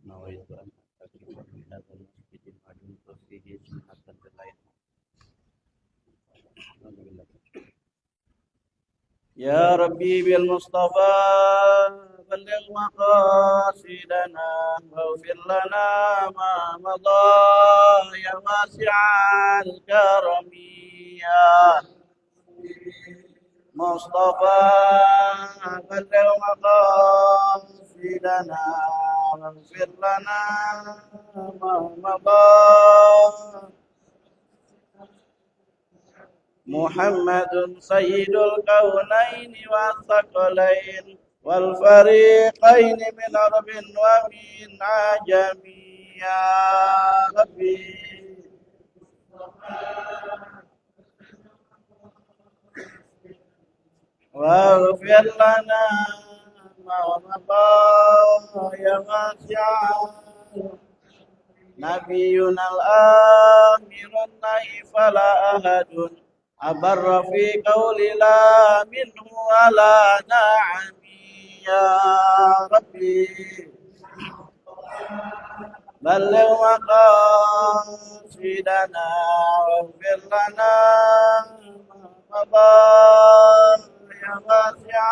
نويت أن أعتكف في هذا المسجد ما دمت فيه سنة بالليل. يا ربي بالمصطفى بلغ مقاصدنا واغفر لنا ما مضى يا واسع الكرم يا مصطفى بلغ مقاصدنا واغفر لنا ما مضى محمد سيد الكونين والثقلين والفريقين من عرب ومن عجم يا ربي واغفر لنا ما مضى يا واسع نبينا الآمر النهي فلا أحد أبر في قول لا منه ولا نعم يا ربي بلغ مقاصدنا واغفر لنا ما مضى يا واسع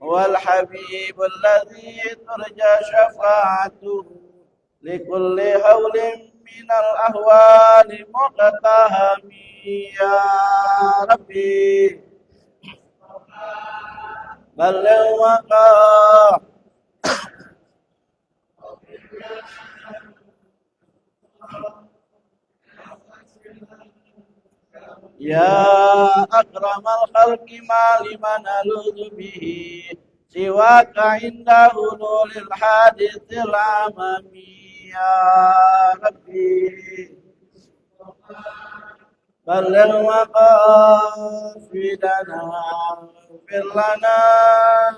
هو الحبيب الذي ترجى شفاعته لكل هول من الأهوال مقتهم يا ربي بلغ مقاصدنا يا أكرم الخلق ما لمن ألوذ به سواك عند حلول الحادث العممي يا ربي بلغ مقاصدنا واغفر لنا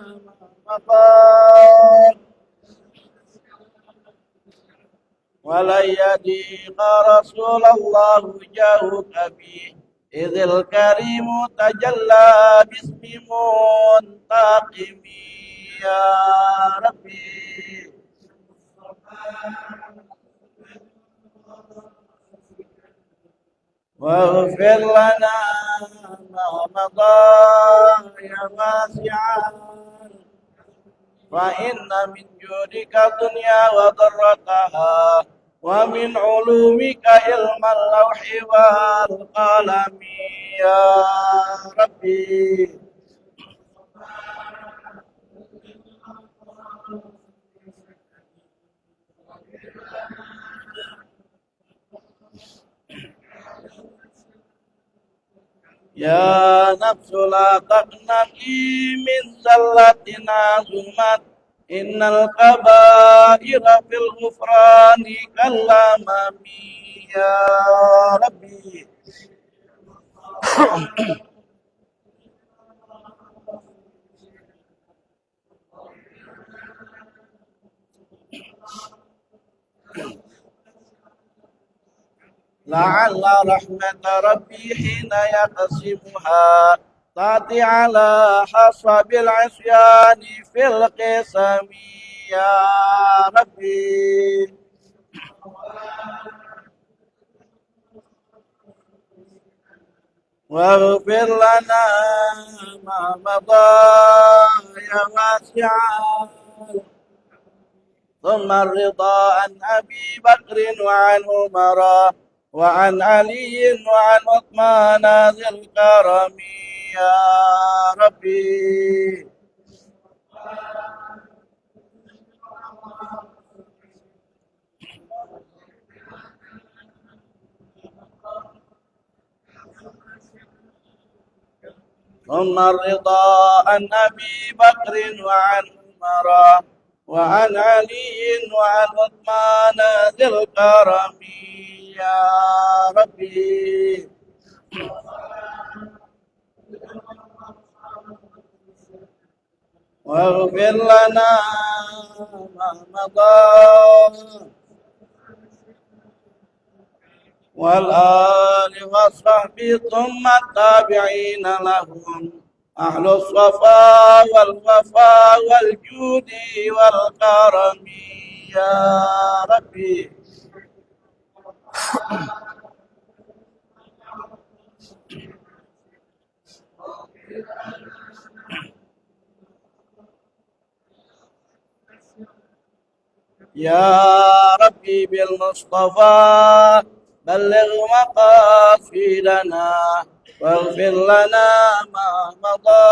ما مضى ولن يضيق رسول الله جاهك به إذ الكريم تجلى باسم منتقم يا ربي واغفر لنا ما مضى يا واسع فإن من جودك الدنيا وضرتها ومن علومك علم اللوح والقلم يا ربي يا نفس لا تقنطي من زلتنا زمت إن الكبائر في الغفران كالأمم يا ربي لعل رحمة ربي حين يقسمها تأتي على حسب العصيان في القسم يا ربي واغفر لنا ما مضى يا واسع ثم الرضا عن أبي بكر وعن عمر وعن علي وعن عثمان ذي الكرم يا ربي ثم الرضا عن أبي بكر وعن عمر وعن علي وعن عثمان ذي الكرم يا ربي واغفر لنا ما مضى والآل والصحب ثم التابعين لهم أهل الصفا والوفا والجود والكرم يا ربي. يا ربي بالمصطفى بلغ مقاصدنا واغفر لنا ما مضى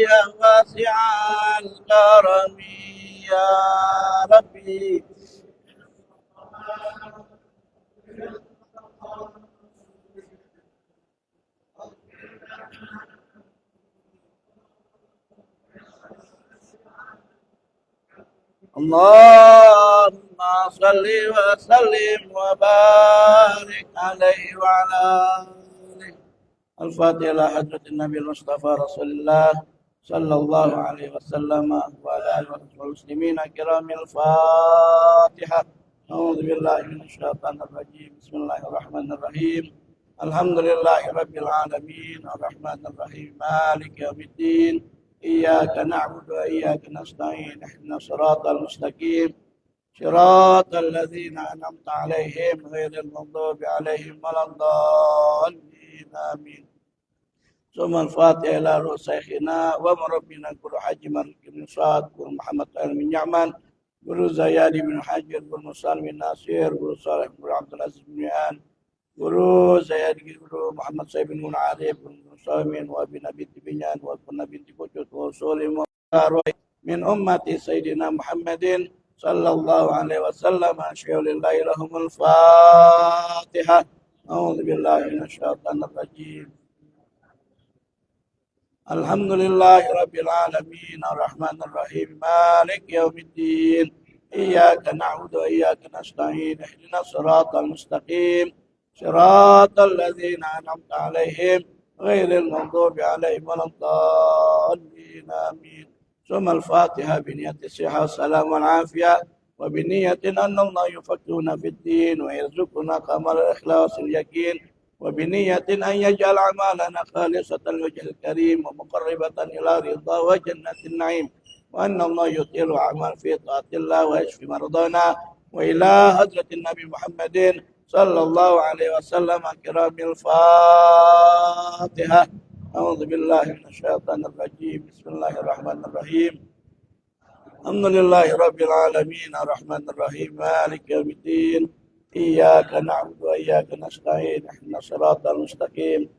يا واسع الكرم يا ربي. اللهم صل وسلم وبارك عليه وعلى آله. الفاتحة إلى حضرة النبي المصطفى رسول الله صلى الله عليه وسلم وعلى آله وصحبه المسلمين الكرام. الفاتحة. أعوذ بالله من الشيطان الرجيم. بسم الله الرحمن الرحيم. الحمد لله رب العالمين الرحمن الرحيم مالك يوم الدين. إياك نعبد وإياك نستعين. اهدنا الصراط المستقيم صراط الذين أنعمت عليهم غير المغضوب عليهم ولا الضالين آمين. ثم الفاتحة إلى روح شيخنا ومربينا guru Haji Malik bin Sa'ad, guru Muhammad bin Ya'man, guru Zayadi bin Hajar, guru Musal bin Nasir, guru Saleh bin Abdul Aziz bin Yuhan, guru Zayadi, guru Muhammad Sayyid bin Arif, guru Samin wa bin Abi Tibinyan wa bin Nabi Tibujud wa Sulim wa min ummati Sayyidina Muhammadin sallallahu alaihi wasallam. Asyhadu lahumul Fatihah. A'udzu billahi minasyaitonir rajim. Alhamdulillahi rabbil alamin arrahmanir rahim maliki yaumiddin. Iyyaka na'budu wa iyyaka nasta'in. Ihdinas siratal mustaqim. Siratal ladzina an'amta 'alaihim ghairil maghdubi 'alaihim waladdallin. Amin. ثم الفاتحة بنية الصحة والسلام والعافية وبنية أن الله يفقهنا في الدين ويرزقنا كمال الإخلاص اليقين وبنية أن يجعل أعمالنا خالصة لوجه الكريم ومقربة إلى رضا وجنة النعيم وأن الله يطيل أعمال في طاعة الله ويشفي مرضانا وإلى حضرة النبي محمد صلى الله عليه وسلم كرام. الفاتحة. أعوذ بالله من الشيطان الرجيم. بسم الله الرحمن الرحيم. الحمد لله رب العالمين الرحمن الرحيم مالك يوم الدين. إياك نعبد وإياك نستعين. اهدنا الصراط المستقيم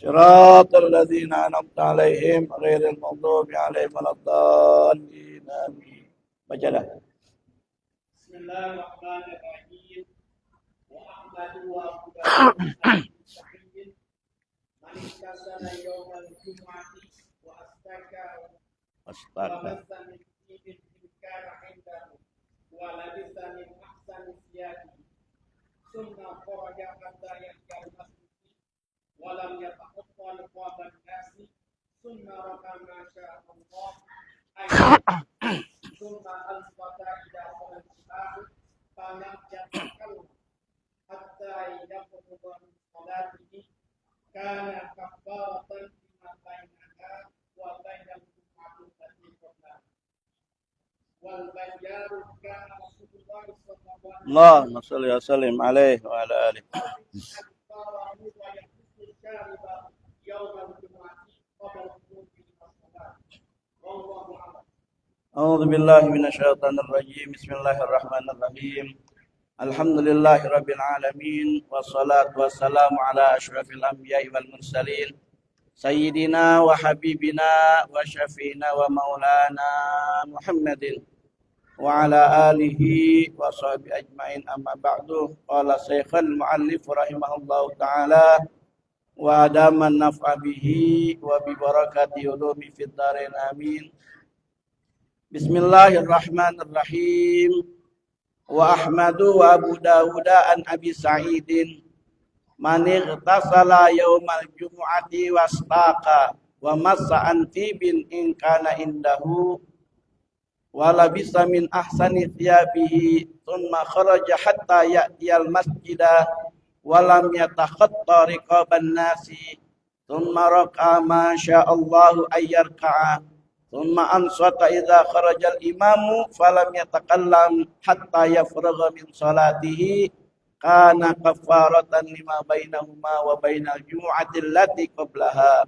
صراط الذين أنعمت عليهم غير المغضوب عليهم ولا الضالين آمين. Bacalah. Bismillahirrahmanirrahim. Wa ahmadu wa abdullahi manikasana yawmal jum'ati wa astaka wa masa min ibn imkana indahu wa labisa min ahsani siyati summa kharaja hatta yahjal masjidi wa lam yatahatta liqaban nasi summa raka ma sya'a Allah ayat summa al-fata ila al-jihad fama yatakalu hatta yaqudha min salatihi kana kafaratan lima bainaha wa bainal jum'ati allati qablaha wal bayaru kana Rasulullah sallallahu alaihi Allahumma shalli wa sallim alaihi wa ala alihi. أعوذ بالله من الشيطان الرجيم. بسم الله الرحمن الرحيم. الحمد لله رب العالمين والصلاة والسلام على أشرف الأنبياء والمرسلين سيدنا وحبيبنا وشفينا ومولانا محمد وعلى آله وصحبه أجمعين. أما بعد. قال الشيخ المؤلف رحمه الله تعالى وأدام النفع به وببركة علومه في الدارين آمين. بسم الله الرحمن الرحيم. وأحمد وأبو داود عن أبي سعيد من اغتسل يوم الجمعة واستاق ومس عن طيب إن كان عنده ولبس من أحسن ثيابه ثم خرج حتى يأتي المسجد ولم يتخطى رقاب الناس thumma raka'a ma sya'allahu ayyarka'a, thumma ansata idza kharajal imamu falam yatakallam hatta yafragha min salatihi kana kafaratan lima bainahuma wa bainal jumu'ati allati qablaha.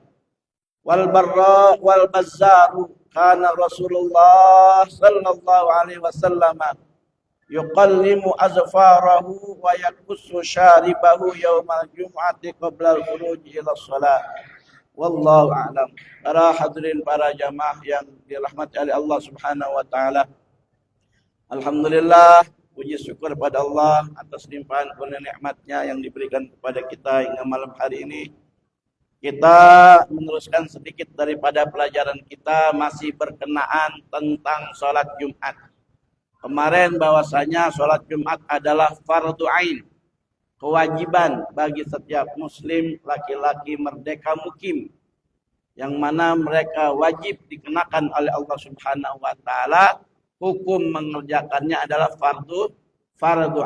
Wal barra wal bazzaru kana Rasulullah sallallahu alaihi wasallam yuqallimu azfarahu wa yakussu syaribahu yaumal jum'ati qabla al-khuruj ila shalah. Wallahu a'lam. Para hadirin, para jamaah yang dirahmati oleh Allah Subhanahu wa taala. Alhamdulillah, puji syukur pada Allah atas limpahan kurnia nikmat-Nya yang diberikan kepada kita hingga malam hari ini. Kita meneruskan sedikit daripada pelajaran kita masih berkenaan tentang sholat Jumat. Kemarin bahwasanya sholat Jumat adalah fardu ain, kewajiban bagi setiap muslim laki-laki merdeka mukim, yang mana mereka wajib dikenakan oleh Allah Subhanahu wa taala. Hukum mengerjakannya adalah fardu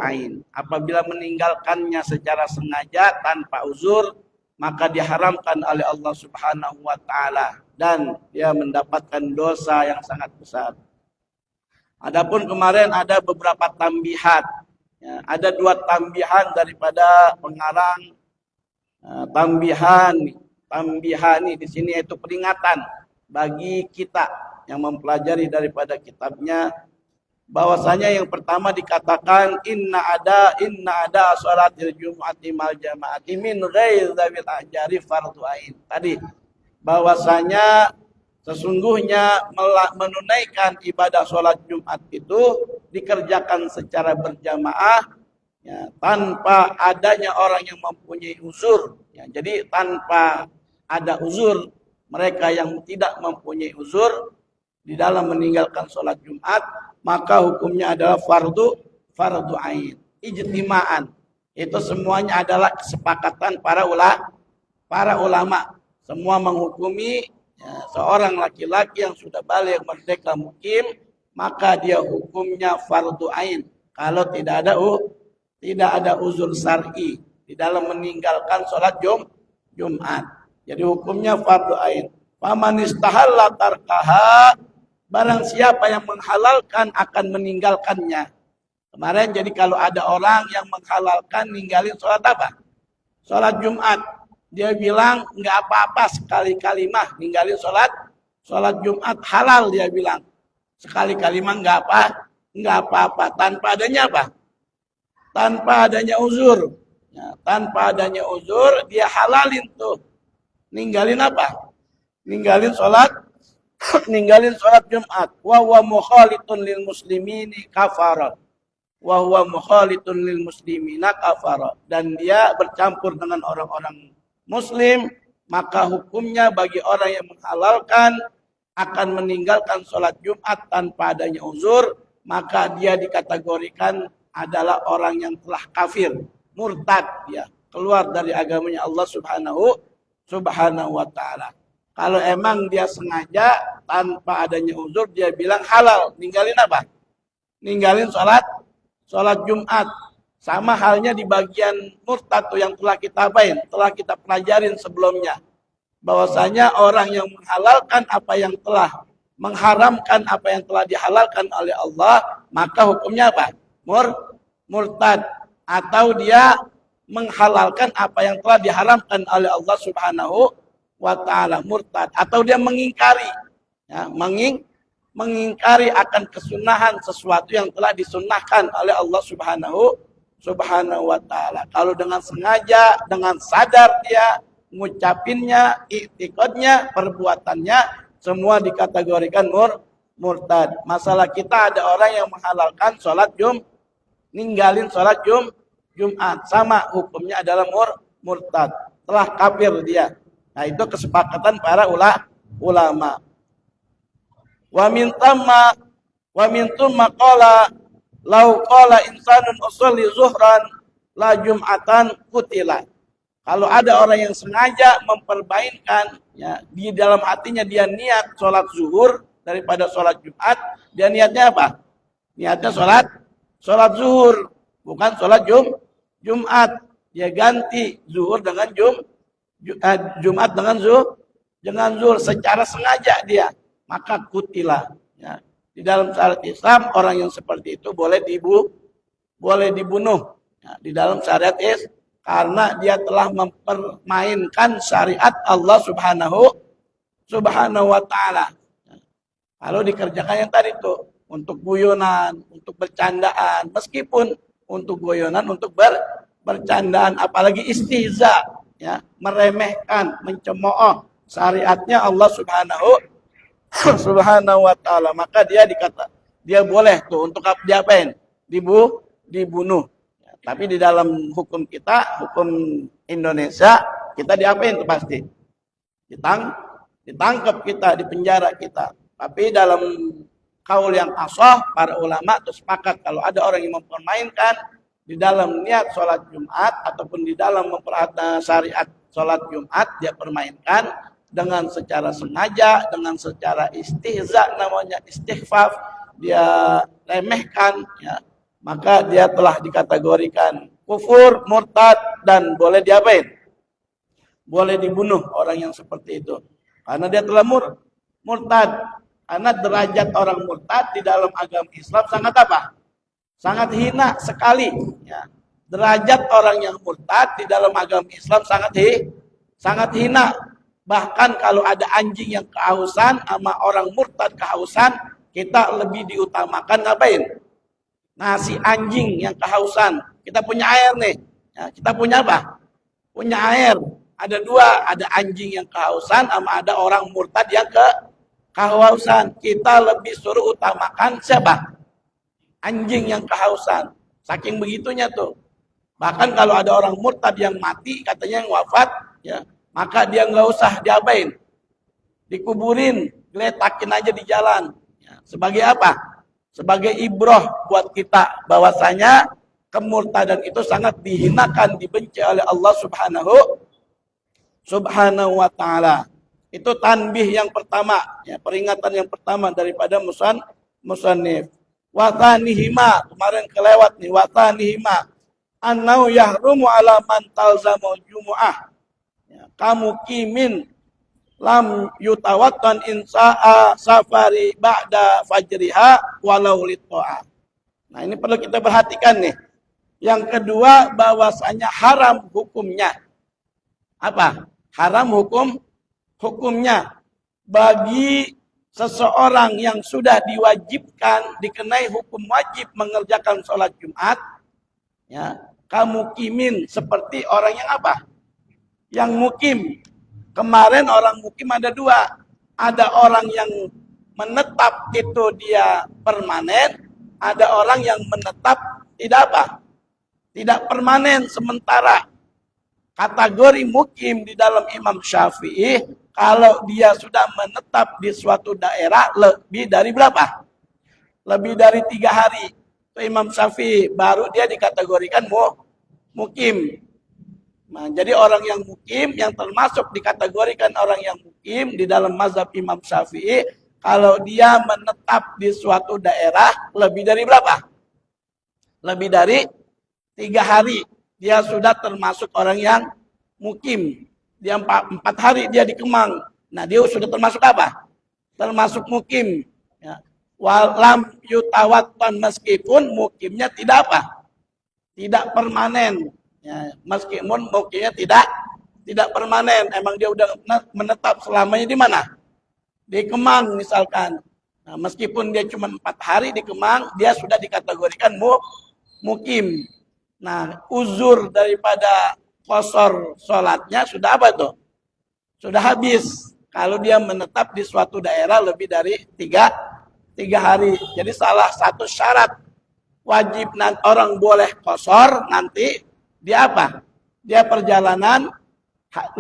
ain. Apabila meninggalkannya secara sengaja tanpa uzur, maka diharamkan oleh Allah Subhanahu wa taala dan dia mendapatkan dosa yang sangat besar. Adapun kemarin ada beberapa tambihat. Ya, ada 2 tambihan daripada pengarang. Tambihani di sini yaitu peringatan bagi kita yang mempelajari daripada kitabnya, bahwasanya yang pertama dikatakan inna ada sholatil jumu'ati mal jama'ati min ghairi dzawil ajari fardhu ain. Tadi bahwasanya sesungguhnya menunaikan ibadah sholat Jumat itu dikerjakan secara berjamaah, ya, tanpa adanya orang yang mempunyai uzur. Ya, jadi tanpa ada uzur, mereka yang tidak mempunyai uzur di dalam meninggalkan sholat Jumat, maka hukumnya adalah fardu ain, ijtima'an. Itu semuanya adalah kesepakatan para ulama. Semua menghukumi, ya, seorang laki-laki yang sudah balik merdeka mukim, maka dia hukumnya fardu ain kalau tidak ada uzur syar'i di dalam meninggalkan sholat Jumat. Jadi hukumnya fardu ain. Faman istahalla tarkaha, barang siapa yang menghalalkan akan meninggalkannya. Kemarin jadi kalau ada orang yang menghalalkan ninggalin sholat apa? Sholat Jumat. Dia bilang nggak apa-apa sekali-kali mah ninggalin sholat Jumat halal, dia bilang. Sekali-kali mah nggak apa-apa. Tanpa adanya apa? Tanpa adanya uzur. Ya, tanpa adanya uzur dia halalin tuh. Ninggalin apa? Ninggalin sholat Jumat. Wa huwa mukhalitun lil muslimini kafara. Wa huwa mukhalitun lil muslimina kafara. Dan dia bercampur dengan orang-orang muslim, maka hukumnya bagi orang yang menghalalkan akan meninggalkan sholat Jumat tanpa adanya uzur, maka dia dikategorikan adalah orang yang telah kafir, murtad, ya, keluar dari agamanya Allah Subhanahu wa taala. Kalau emang dia sengaja tanpa adanya uzur, dia bilang halal, ninggalin apa? Ninggalin sholat Jumat. Sama halnya di bagian murtad yang telah kita pelajarin sebelumnya. Bahwasanya orang yang menghalalkan apa yang telah mengharamkan apa yang telah dihalalkan oleh Allah, maka hukumnya apa? Murtad. Atau dia menghalalkan apa yang telah diharamkan oleh Allah Subhanahu wa ta'ala, murtad. Atau dia mengingkari, ya, mengingkari akan kesunahan sesuatu yang telah disunnahkan oleh Allah Subhanahu wa ta'ala. Kalau dengan sengaja, dengan sadar dia ngucapinnya, iktikadnya, perbuatannya, semua dikategorikan murtad. Masalah kita ada orang yang menghalalkan ninggalin sholat Jumat, sama hukumnya adalah murtad, telah kafir dia. Nah, itu kesepakatan para ulama. Wa min thumma qala lau qala insanun usolli zuhran la jum'atan qutila. Kalau ada orang yang sengaja memperbainkan, ya, di dalam hatinya dia niat sholat zuhur daripada sholat Jumat, dia niatnya apa? Niatnya sholat zuhur, bukan sholat Jumat. Dia ganti zuhur dengan Jumat dengan zuhur secara sengaja dia, maka kutilah. Ya. Di dalam syariat Islam orang yang seperti itu boleh dibunuh. Ya, di dalam syariat Islam karena dia telah mempermainkan syariat Allah Subhanahu wa taala. Kalau dikerjakan yang tadi tuh untuk guyonan, untuk bercandaan, meskipun untuk guyonan, untuk bercandaan, apalagi istihza, ya, meremehkan, mencemooh syariatnya Allah Subhanahu wa taala, maka dia boleh tuh untuk diapain? Dibunuh. Ya, tapi di dalam hukum kita, hukum Indonesia, kita diapain tuh pasti? Ditangkap kita, dipenjara kita. Tapi dalam kaul yang ashah, para ulama itu sepakat kalau ada orang yang mempermainkan di dalam niat sholat Jumat ataupun di dalam memperhatikan syariat sholat Jumat, dia permainkan dengan secara sengaja, dengan secara istihza, namanya istighfaf, dia remehkan, ya, maka dia telah dikategorikan kufur, murtad, dan boleh diapain? Boleh dibunuh orang yang seperti itu. Karena dia telah murtad. Karena derajat orang murtad di dalam agama Islam sangat apa? Sangat hina sekali. Ya. Derajat orang yang murtad di dalam agama Islam sangat hina. Bahkan kalau ada anjing yang kehausan sama orang murtad kehausan, kita lebih diutamakan ngapain? Ngasih anjing yang kehausan. Kita punya air nih. Ya, kita punya apa? Punya air. Ada dua, ada anjing yang kehausan sama ada orang murtad yang kehausan. Kita lebih suruh utamakan siapa? Anjing yang kehausan. Saking begitunya tuh. Bahkan kalau ada orang murtad yang mati, katanya yang wafat, ya, maka dia nggak usah diapain? Dikuburin, geletakin aja di jalan. Ya, sebagai apa? Sebagai ibroh buat kita bahwasanya kemurtadan itu sangat dihinakan, dibenci oleh Allah Subhanahu wa taala. Itu tanbih yang pertama, ya, peringatan yang pertama daripada musannif. Watanihima, kemarin kelewat nih, watanihima annau yahrumu ala man talzamul jumu'ah. Ya, kamu kimin lam yutawattan insa'a safari ba'da fajriha walau litto'a. Nah, ini perlu kita perhatikan nih. Yang kedua, bahwasanya haram hukumnya. Apa? Haram hukumnya bagi seseorang yang sudah diwajibkan, dikenai hukum wajib mengerjakan sholat Jumat, ya, kamu kimin seperti orang yang apa? Yang mukim. Kemarin orang mukim ada dua. Ada orang yang menetap itu dia permanen, ada orang yang menetap tidak apa? Tidak permanen sementara. Kategori mukim di dalam Imam Syafi'i, kalau dia sudah menetap di suatu daerah lebih dari berapa? Lebih dari 3 hari. Itu Imam Syafi'i, baru dia dikategorikan mukim. Nah, jadi orang yang mukim, yang termasuk dikategorikan orang yang mukim di dalam mazhab Imam Syafi'i, kalau dia menetap di suatu daerah lebih dari berapa? Lebih dari 3 hari. Dia sudah termasuk orang yang mukim. Dia 4 hari dia di Kemang. Nah, dia sudah termasuk apa? Termasuk mukim. Ya. Walam yutawattan, meskipun mukimnya tidak apa? Tidak permanen. Ya, meskipun mukimnya tidak permanen. Emang dia udah menetap selamanya di mana? Di Kemang misalkan. Nah, meskipun dia cuma 4 hari di Kemang, dia sudah dikategorikan mukim. Nah, uzur daripada qasar sholatnya sudah apa tuh? Sudah habis. Kalau dia menetap di suatu daerah lebih dari 3 hari. Jadi salah satu syarat wajib orang boleh qasar nanti dia apa? Dia perjalanan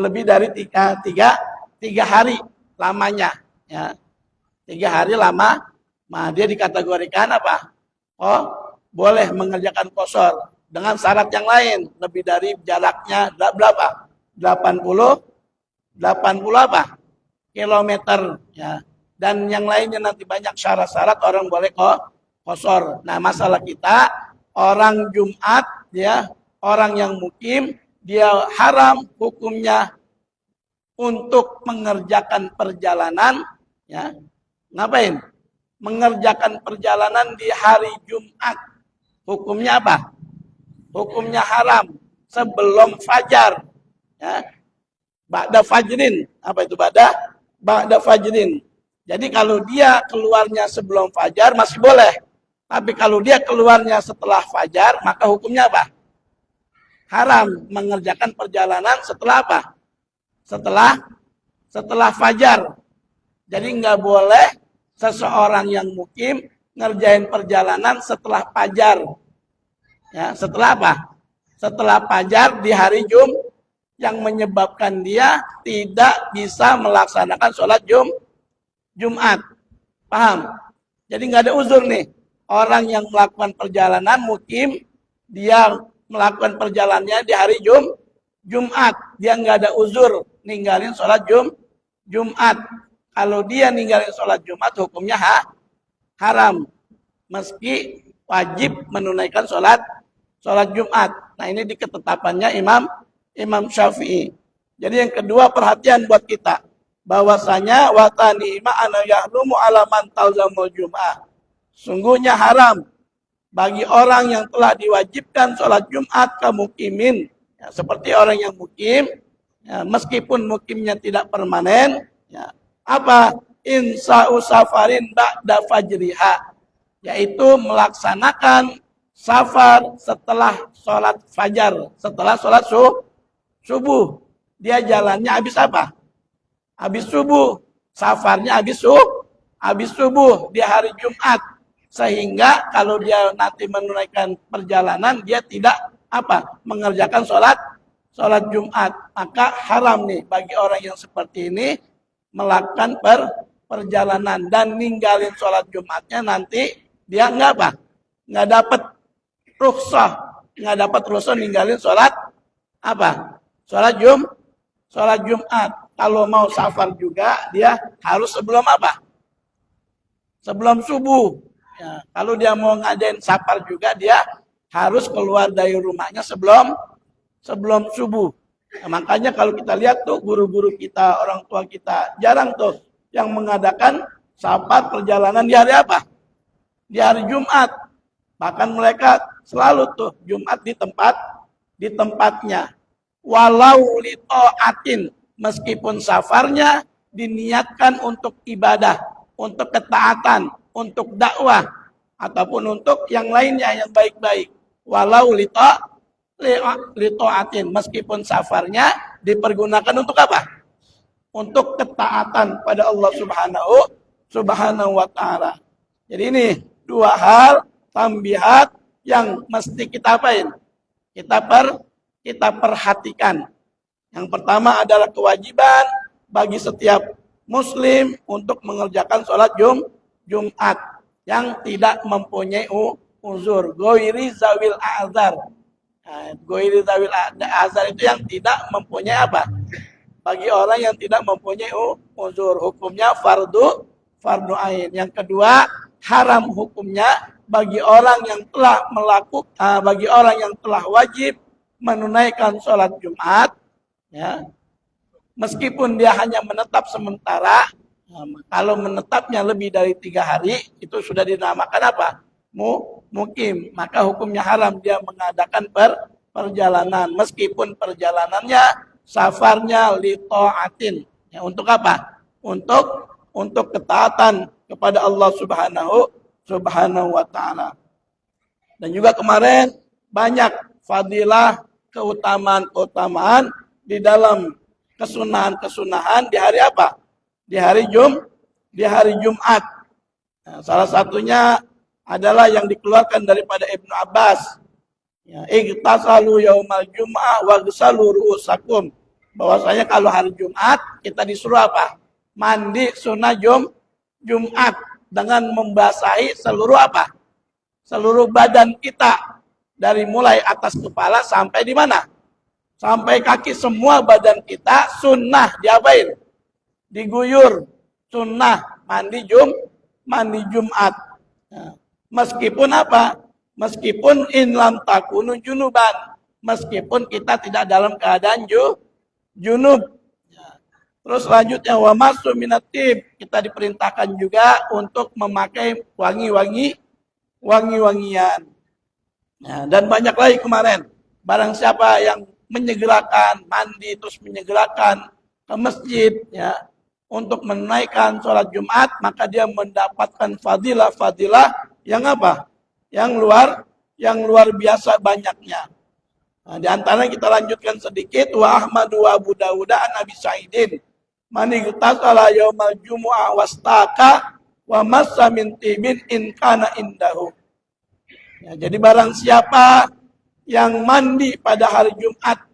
lebih dari 3 hari lamanya. Ya. 3 hari lama, nah dia dikategorikan apa? Oh, boleh mengerjakan qasar. Dengan syarat yang lain, lebih dari jaraknya berapa? 80 apa? Kilometer, ya. Dan yang lainnya nanti banyak syarat-syarat orang boleh qasar. Nah, masalah kita orang Jumat, ya, orang yang mukim, dia haram hukumnya untuk mengerjakan perjalanan, ya, ngapain? Mengerjakan perjalanan di hari Jumat. Hukumnya apa? Hukumnya haram sebelum fajar. Ya. Ba'da fajrin. Apa itu Ba'da fajrin. Jadi kalau dia keluarnya sebelum fajar masih boleh. Tapi kalau dia keluarnya setelah fajar, maka hukumnya apa? Haram mengerjakan perjalanan setelah apa? Setelah fajar. Jadi nggak boleh seseorang yang mukim ngerjain perjalanan setelah fajar. Ya, setelah apa? Setelah fajar di hari yang menyebabkan dia tidak bisa melaksanakan sholat Jumat. Paham? Jadi nggak ada uzur nih. Orang yang melakukan perjalanan mukim, dia melakukan perjalanannya di hari Jumat. Dia nggak ada uzur ninggalin sholat Jumat. Kalau dia ninggalin sholat Jumat, hukumnya haram. Meski wajib menunaikan sholat Jumat. Nah ini di ketetapannya Imam Syafi'i. Jadi yang kedua perhatian buat kita. Bahwasanya watani ma'ana yahrumu alaman talzamul Jum'ah. Sungguhnya haram bagi orang yang telah diwajibkan sholat Jumat kemukimin. Ya, seperti orang yang mukim, ya, meskipun mukimnya tidak permanen, ya, apa? Insa'u safarin ba'da fajriha. Yaitu melaksanakan safar setelah sholat fajar, setelah sholat subuh. Dia jalannya habis apa? Habis subuh. Safarnya habis subuh di hari Jumat. Sehingga kalau dia nanti menunaikan perjalanan, dia tidak apa? Mengerjakan sholat Jumat. Maka haram nih bagi orang yang seperti ini melakukan perjalanan dan ninggalin sholat Jumatnya, nanti dia nggak apa? Nggak dapat rukhsah ninggalin sholat apa? Sholat Jumat. Kalau mau safar juga dia harus sebelum apa? Sebelum subuh. Ya, kalau dia mau ngadain safar juga dia harus keluar dari rumahnya sebelum subuh. Nah, makanya kalau kita lihat tuh guru-guru kita, orang tua kita jarang tuh yang mengadakan safar perjalanan di hari apa? Di hari Jumat. Bahkan mereka selalu tuh Jumat di tempatnya. Walau li ta'atin, meskipun safarnya diniatkan untuk ibadah, untuk ketaatan, untuk dakwah, ataupun untuk yang lainnya yang baik-baik. Walau li ta'atin, meskipun safarnya dipergunakan untuk apa? Untuk ketaatan pada Allah Subhanahu wa ta'ala. Jadi ini dua hal tambihat yang mesti kita apain? Kita perhatikan. Yang pertama adalah kewajiban bagi setiap muslim untuk mengerjakan sholat Jumat yang tidak mempunyai uzur. Ghairi zawil a'zar. Ghairi zawil a'zar itu yang tidak mempunyai apa? Bagi orang yang tidak mempunyai uzur, hukumnya fardu ain. Yang kedua, haram hukumnya bagi orang yang telah wajib menunaikan sholat Jumat, ya, meskipun dia hanya menetap sementara. Kalau menetapnya lebih dari 3 hari, itu sudah dinamakan apa? Mukim. Maka hukumnya haram dia mengadakan perjalanan, meskipun perjalanannya safarnya li ta'atin. Ya, untuk apa? Untuk ketaatan kepada Allah Subhanahu wa ta'ala. Dan juga kemarin banyak fadilah, keutamaan di dalam kesunahan-kesunahan di hari apa? Di hari Jumat. Nah, salah satunya adalah yang dikeluarkan daripada Ibnu Abbas. Ya, igtasalu yaumal jum'ah wa gsalu ru'usakum. Bahwasanya kalau hari Jumat kita disuruh apa? Mandi sunnah Jumat dengan membasahi seluruh apa? Seluruh badan kita. Dari mulai atas kepala sampai di mana? Sampai kaki, semua badan kita sunnah diapain? Diguyur. Sunnah mandi Jumat. Nah, meskipun apa? Meskipun in lam takunu junuban. Meskipun kita tidak dalam keadaan junub. Terus selanjutnya wa masu minatib, kita diperintahkan juga untuk memakai wangi-wangian. Nah, dan banyak lagi kemarin. Barang siapa yang menyegerakan mandi terus menyegerakan ke masjid ya untuk menunaikan sholat Jumat, maka dia mendapatkan fadilah yang apa? Yang luar biasa banyaknya. Nah, di antaranya kita lanjutkan sedikit. Wa Ahmadu wa Abu Dawud an Abi Sa'idin man igtasala yaumal jumu'ah wastaka wa massa min tibin in kana indahu. Ya, jadi barang siapa yang mandi pada hari Jumat,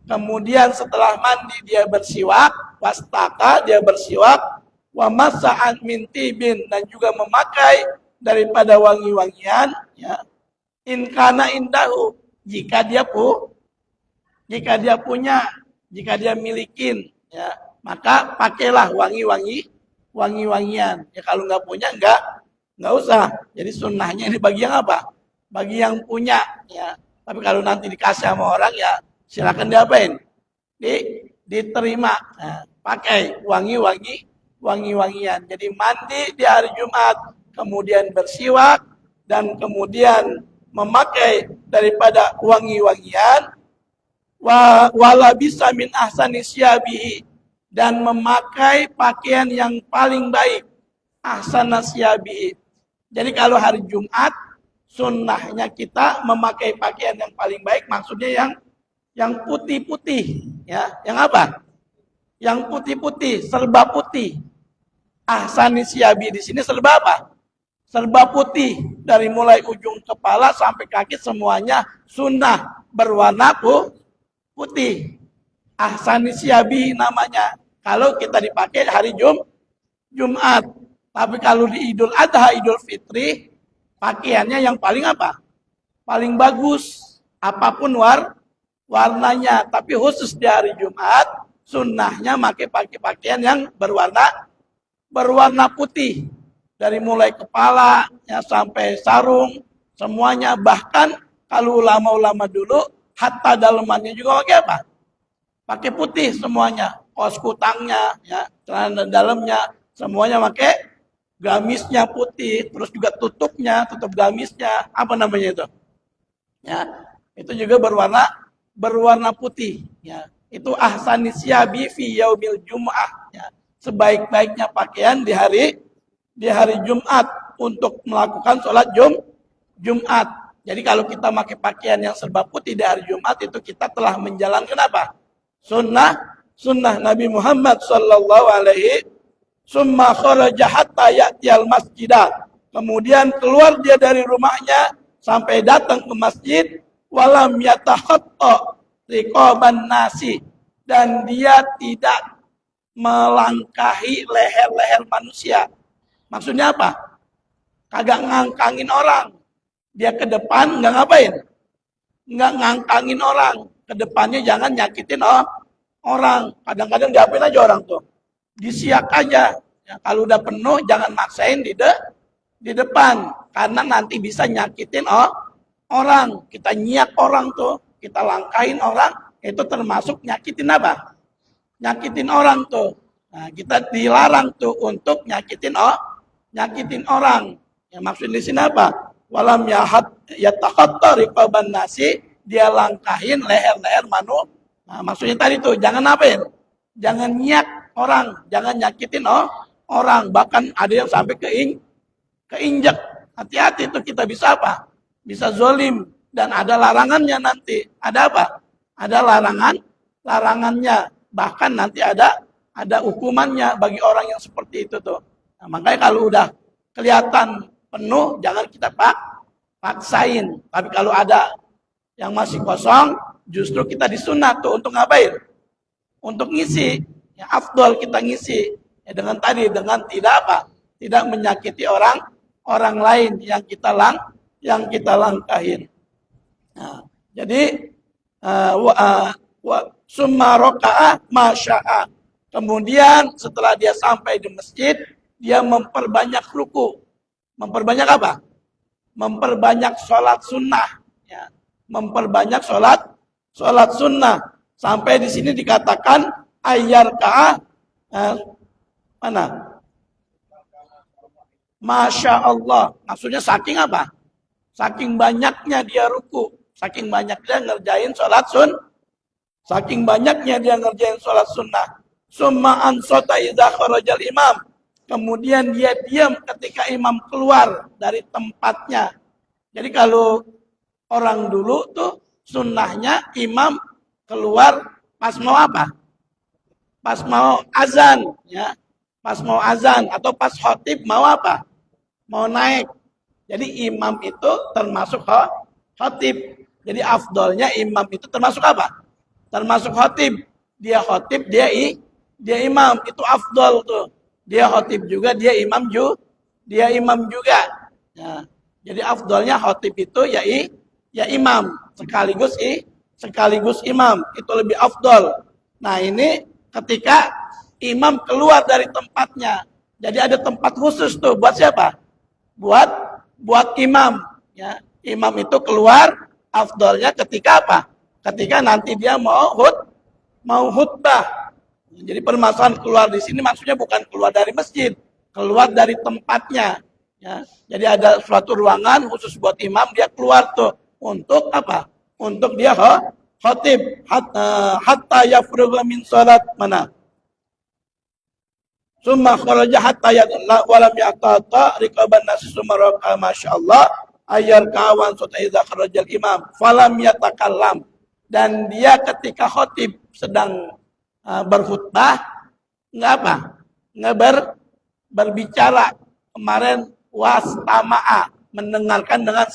kemudian setelah mandi dia bersiwak, wastaka dia bersiwak, wa massa min tibin dan juga memakai daripada wangi-wangian, ya. In kana indahu, jika dia punya, jika dia milikin, ya, maka pakailah wangi-wangian. Ya kalau nggak punya nggak usah. Jadi sunnahnya ini bagi yang apa? Bagi yang punya, ya. Tapi kalau nanti dikasih sama orang ya silakan diapain? Diterima. Nah, pakai wangi-wangian. Jadi mandi di hari Jumat, kemudian bersiwak dan kemudian memakai daripada wangi-wangian, wala bisa min ahsani syabihi, dan memakai pakaian yang paling baik, ahsana syabihi. Jadi kalau hari Jumat sunnahnya kita memakai pakaian yang paling baik, maksudnya yang putih-putih, ya. Yang apa? Yang putih-putih, serba putih. Ahsani syabihi di sini serba apa? Serba putih, dari mulai ujung kepala sampai kaki semuanya sunnah berwarna putih. Ahsani syabihi namanya. Kalau kita dipakai hari Jumat. Tapi kalau di Idul Adha, Idul Fitri, pakaiannya yang paling apa? Paling bagus. Apapun warnanya. Tapi khusus di hari Jumat, sunnahnya pakai pakaian yang berwarna putih. Dari mulai kepala ya, sampai sarung, semuanya. Bahkan kalau ulama-ulama dulu, hatta dalemannya juga pakai apa? Pakai putih semuanya. Kaos kutangnya, ya, celana dalamnya, semuanya pakai gamisnya putih, terus juga tutup gamisnya, apa namanya itu? Ya, itu juga berwarna putih, ya. Itu ahsani syabi fi yaumil jumu'ah, ya. Sebaik-baiknya pakaian di hari Jumat untuk melakukan sholat Jumat. Jadi kalau kita pakai pakaian yang serba putih di hari Jumat, itu kita telah menjalankan apa? Sunnah Nabi Muhammad sallallahu alaihi summa kharaja hatta ya'tiyal masjidah. Kemudian keluar dia dari rumahnya sampai datang ke masjid, walam yatahatta riqaban nasi, dan dia tidak melangkahi leher-leher manusia. Maksudnya apa? Kagak ngangkangin orang. Dia ke depan nggak ngapain? Nggak ngangkangin orang. Ke depannya jangan nyakitin orang. Kadang-kadang diapain aja orang tuh. Disiak aja. Ya, kalau udah penuh jangan maksain di depan. Karena nanti bisa nyakitin orang. Kita nyiak orang tuh. Kita langkahin orang. Itu termasuk nyakitin apa? Nyakitin orang tuh. Nah, kita dilarang tuh untuk nyakitin orang. Yang maksud di sini apa? Walam yatakhatta riqaban nasi, dia langkahin leher-leher manusia. Nah, maksudnya tadi tuh jangan apain? Jangan nyiak orang, jangan nyakitin orang, bahkan ada yang sampai keinjak. Hati-hati itu kita bisa apa? Bisa zolim, dan ada larangannya nanti. Ada apa? Ada larangannya. Bahkan nanti ada hukumannya bagi orang yang seperti itu tuh. Nah, makanya kalau udah kelihatan penuh, jangan kita paksain. Tapi kalau ada yang masih kosong, justru kita disunat tuh untuk ngapain? Untuk ngisi. Ya, afdol kita ngisi. Ya, dengan tidak apa? Tidak menyakiti orang lain yang kita langkahin. Nah, jadi summa raka'a masya'a. Kemudian setelah dia sampai di masjid, dia memperbanyak ruku. Memperbanyak apa? Memperbanyak sholat sunnah. Ya. Memperbanyak sholat sunnah. Sampai di sini dikatakan ayyarka'ah Eh, mana? Masya Allah. Maksudnya saking apa? Saking banyaknya dia ruku. Saking banyaknya ngerjain sholat saking banyaknya dia ngerjain sholat sunnah. Summa ansota idza kharajal imam. Kemudian dia diam ketika imam keluar dari tempatnya. Jadi kalau orang dulu tuh sunnahnya imam keluar pas mau apa? Pas mau azan, ya. Pas mau azan atau pas khotib mau apa? Mau naik. Jadi imam itu termasuk khotib. Jadi afdolnya imam itu termasuk apa? Termasuk khotib. Dia khotib, dia imam, itu afdol tuh. Dia khotib juga, dia imam juga. Ya. Jadi afdolnya khotib itu ya imam sekaligus imam, itu lebih afdol. Nah, ini ketika imam keluar dari tempatnya. Jadi ada tempat khusus tuh buat siapa? Buat imam, ya. Imam itu keluar afdolnya ketika apa? Ketika nanti dia mau khutbah. Jadi permasalahan keluar di sini maksudnya bukan keluar dari masjid, keluar dari tempatnya. Ya. Jadi ada suatu ruangan khusus buat imam, dia keluar tuh untuk apa? Untuk dia khotib hatta yafrugha min salat mana? Summa kharaja hatta yadla wa lam ya'tata riqaban nas summa raqa masyaallah ayar kawan sota idza kharajal imam falam yatakallam. Dan dia ketika khotib sedang berkhutbah nggak berbicara. Kemarin wastama'a, mendengarkan dengan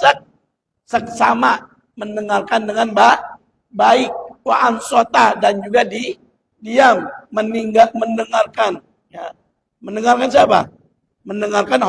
seksama, mendengarkan dengan baik, wa ansota, dan juga diam, mendengarkan, ya. Mendengarkan siapa? Mendengarkan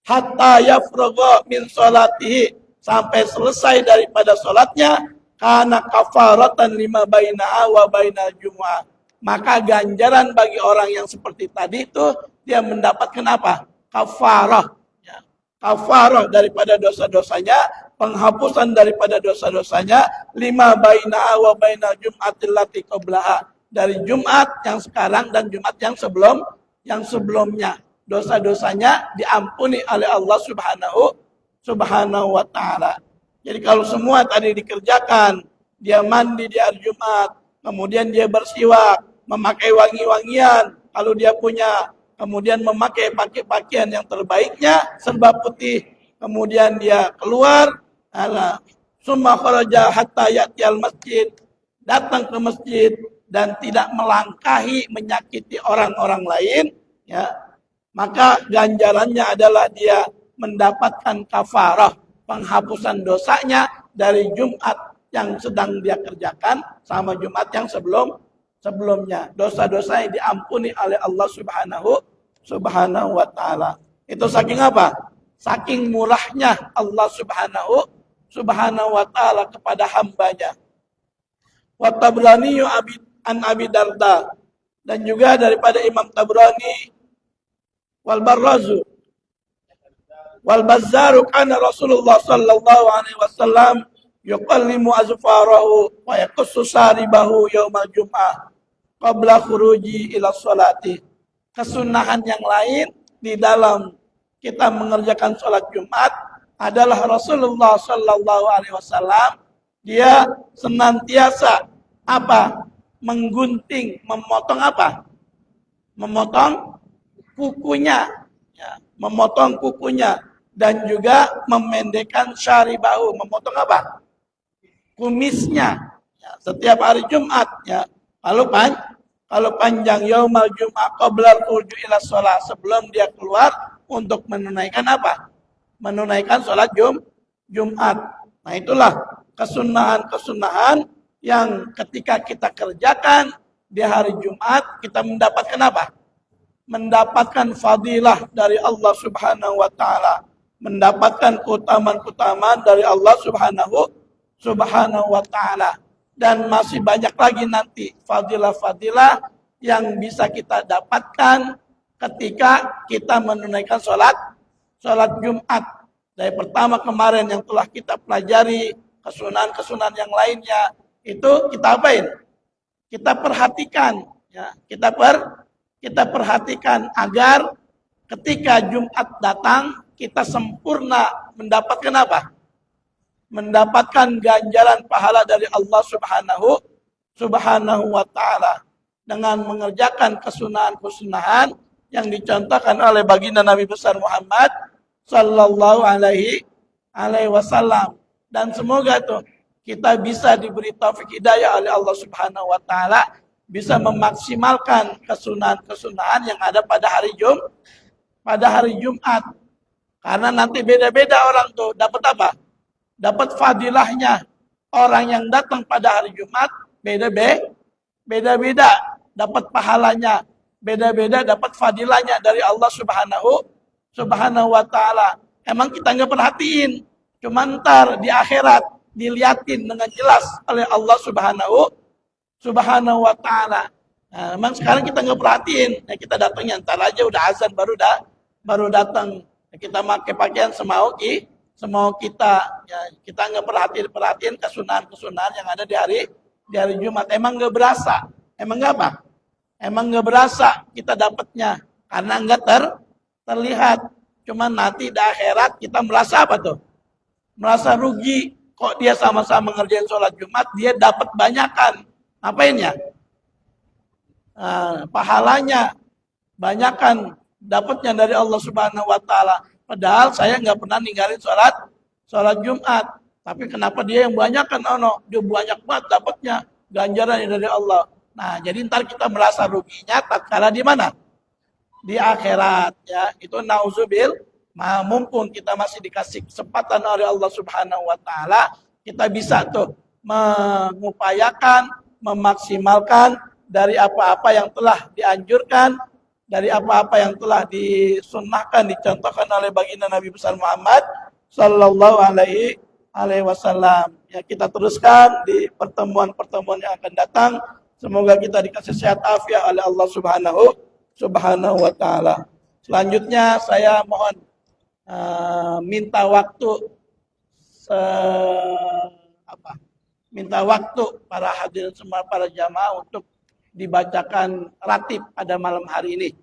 hatta yafragha min salatihi, sampai selesai daripada salatnya. Karena kafaratan lima baina'a wa bainal jumu'ah. Maka ganjaran bagi orang yang seperti tadi itu dia mendapatkan apa? Kafarah. Ya. Kafarah daripada dosa-dosanya, penghapusan daripada dosa-dosanya, lima baina'a wa bainal jum'atil lati qablaha. Dari Jumat yang sekarang dan Jumat yang sebelumnya. Dosa-dosanya diampuni oleh Allah Subhanahu wa ta'ala. Jadi kalau semua tadi dikerjakan, dia mandi di hari Jumat, kemudian dia bersiwak, memakai wangi-wangian, kalau dia punya, kemudian memakai pakaian yang terbaiknya, serba putih, kemudian dia keluar, summa kharaja hatta ya'tiyal masjid, datang ke masjid dan tidak melangkahi menyakiti orang-orang lain, ya, maka ganjarannya adalah dia mendapatkan kafarah, penghapusan dosanya dari Jumat yang sedang dia kerjakan sama Jumat yang sebelumnya. Dosa-dosa yang diampuni oleh Allah Subhanahu wa ta'ala. Itu saking apa? Saking murahnya Allah Subhanahu wa ta'ala kepada hambanya. Wa Tabrani an Abi Darda, dan juga daripada Imam Tabrani wal Barrazu wal Bazzaru kana Rasulullah sallallahu alaihi wasallam yuqallimu azfarahu wa yaqussu saribahu yaumal jum'ah qabla khuruji ila sholati. Kesunahan yang lain di dalam kita mengerjakan sholat Jumat adalah Rasulullah sallallahu alaihi wasallam dia senantiasa apa? Menggunting, memotong apa? Memotong kukunya, ya, memotong kukunya. Dan juga memendekkan syaribahu, memotong apa? Kumisnya, ya, setiap hari Jumat, ya. Kalau panjang yaumal jum'ah qabla khuruj ila shalah, sebelum dia keluar untuk menunaikan apa? Menunaikan sholat Jumat. Nah, itulah kesunahan-kesunahan yang ketika kita kerjakan di hari Jumat kita mendapatkan apa? Mendapatkan fadilah dari Allah Subhanahu wa ta'ala. Mendapatkan keutamaan-keutamaan dari Allah Subhanahu wa ta'ala. Dan masih banyak lagi nanti fadilah-fadilah yang bisa kita dapatkan ketika kita menunaikan sholat Jumat. Dari pertama kemarin yang telah kita pelajari, kesunahan-kesunahan yang lainnya, itu kita apain? Kita perhatikan, ya. kita perhatikan agar ketika Jumat datang kita sempurna mendapatkan apa? Mendapatkan ganjaran pahala dari Allah Subhanahu wa taala dengan mengerjakan kesunahan-kesunahan yang dicontohkan oleh baginda Nabi besar Muhammad sallallahu alaihi wasallam. Dan semoga tuh kita bisa diberi taufik hidayah oleh Allah Subhanahu wa taala bisa memaksimalkan kesunahan-kesunahan yang ada pada hari Jumat. Karena nanti beda-beda orang tuh dapat apa? Dapat fadilahnya. Orang yang datang pada hari Jumat beda-beda dapat pahalanya, beda-beda dapat fadilahnya dari Allah Subhanahu wa taala. Emang kita nggak perhatiin, cuma ntar di akhirat diliatin dengan jelas oleh Allah Subhanahu wa taala. Nah, emang sekarang kita nggak perhatiin, ya kita datangnya ntar aja udah azan baru datang. Ya, kita pakai pakaian semau kita, ya, kita nggak perhatiin kesunahan yang ada di hari Jumat. Emang nggak berasa, emang nggak apa? Emang nggak berasa kita dapatnya karena nggak terlihat. Cuman nanti di akhirat kita merasa apa tuh? Merasa rugi. Kok dia sama-sama ngerjain sholat Jumat, dia dapat banyakan. Apain ya? Pahalanya banyakan dapatnya dari Allah Subhanahu wa taala. Padahal saya nggak pernah ninggalin sholat Jumat. Tapi kenapa dia yang banyakan? Dia banyak banget dapatnya ganjaran dari Allah. Nah, jadi ntar kita merasa ruginya tatkala di mana? Di akhirat, ya. Itu nauzubil, mumpung kita masih dikasih kesempatan oleh Allah Subhanahu wa taala, kita bisa tuh mengupayakan, memaksimalkan dari apa-apa yang telah dianjurkan, dari apa-apa yang telah disunnahkan, dicontohkan oleh baginda Nabi besar Muhammad sallallahu alaihi wasallam. Ya, kita teruskan di pertemuan-pertemuan yang akan datang. Semoga kita dikasih sehat afiat oleh Allah Subhanahu wa taala. Selanjutnya saya mohon minta waktu para hadirin semua, para jamaah untuk dibacakan ratib pada malam hari ini.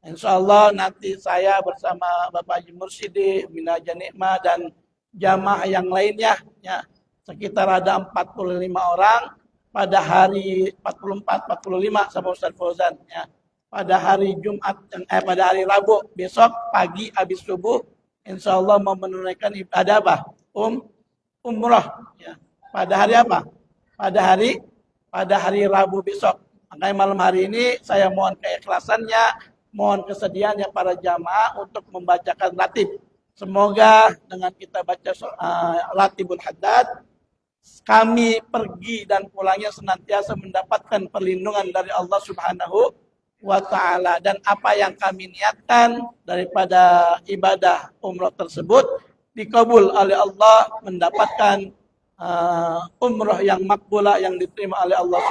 Insya Allah nanti saya bersama Bapak Haji Mursidi, Minaja Nikmah dan jamaah yang lainnya, ya, sekitar ada 45 orang pada hari 45 sama Ustaz Fauzan, ya. Pada hari Jumat, pada hari Rabu besok pagi habis subuh, insya Allah mau menunaikan ibadah apa? Umrah. Ya. Pada hari apa? Pada hari Rabu besok. Makanya malam hari ini saya mohon keikhlasannya, mohon kesediaannya para jamaah untuk membacakan ratib. Semoga dengan kita baca ratibul haddad, kami pergi dan pulangnya senantiasa mendapatkan perlindungan dari Allah Subhanahu wa ta'ala, dan apa yang kami niatkan daripada ibadah umrah tersebut dikabul oleh Allah, mendapatkan umrah yang makbulah yang diterima oleh Allah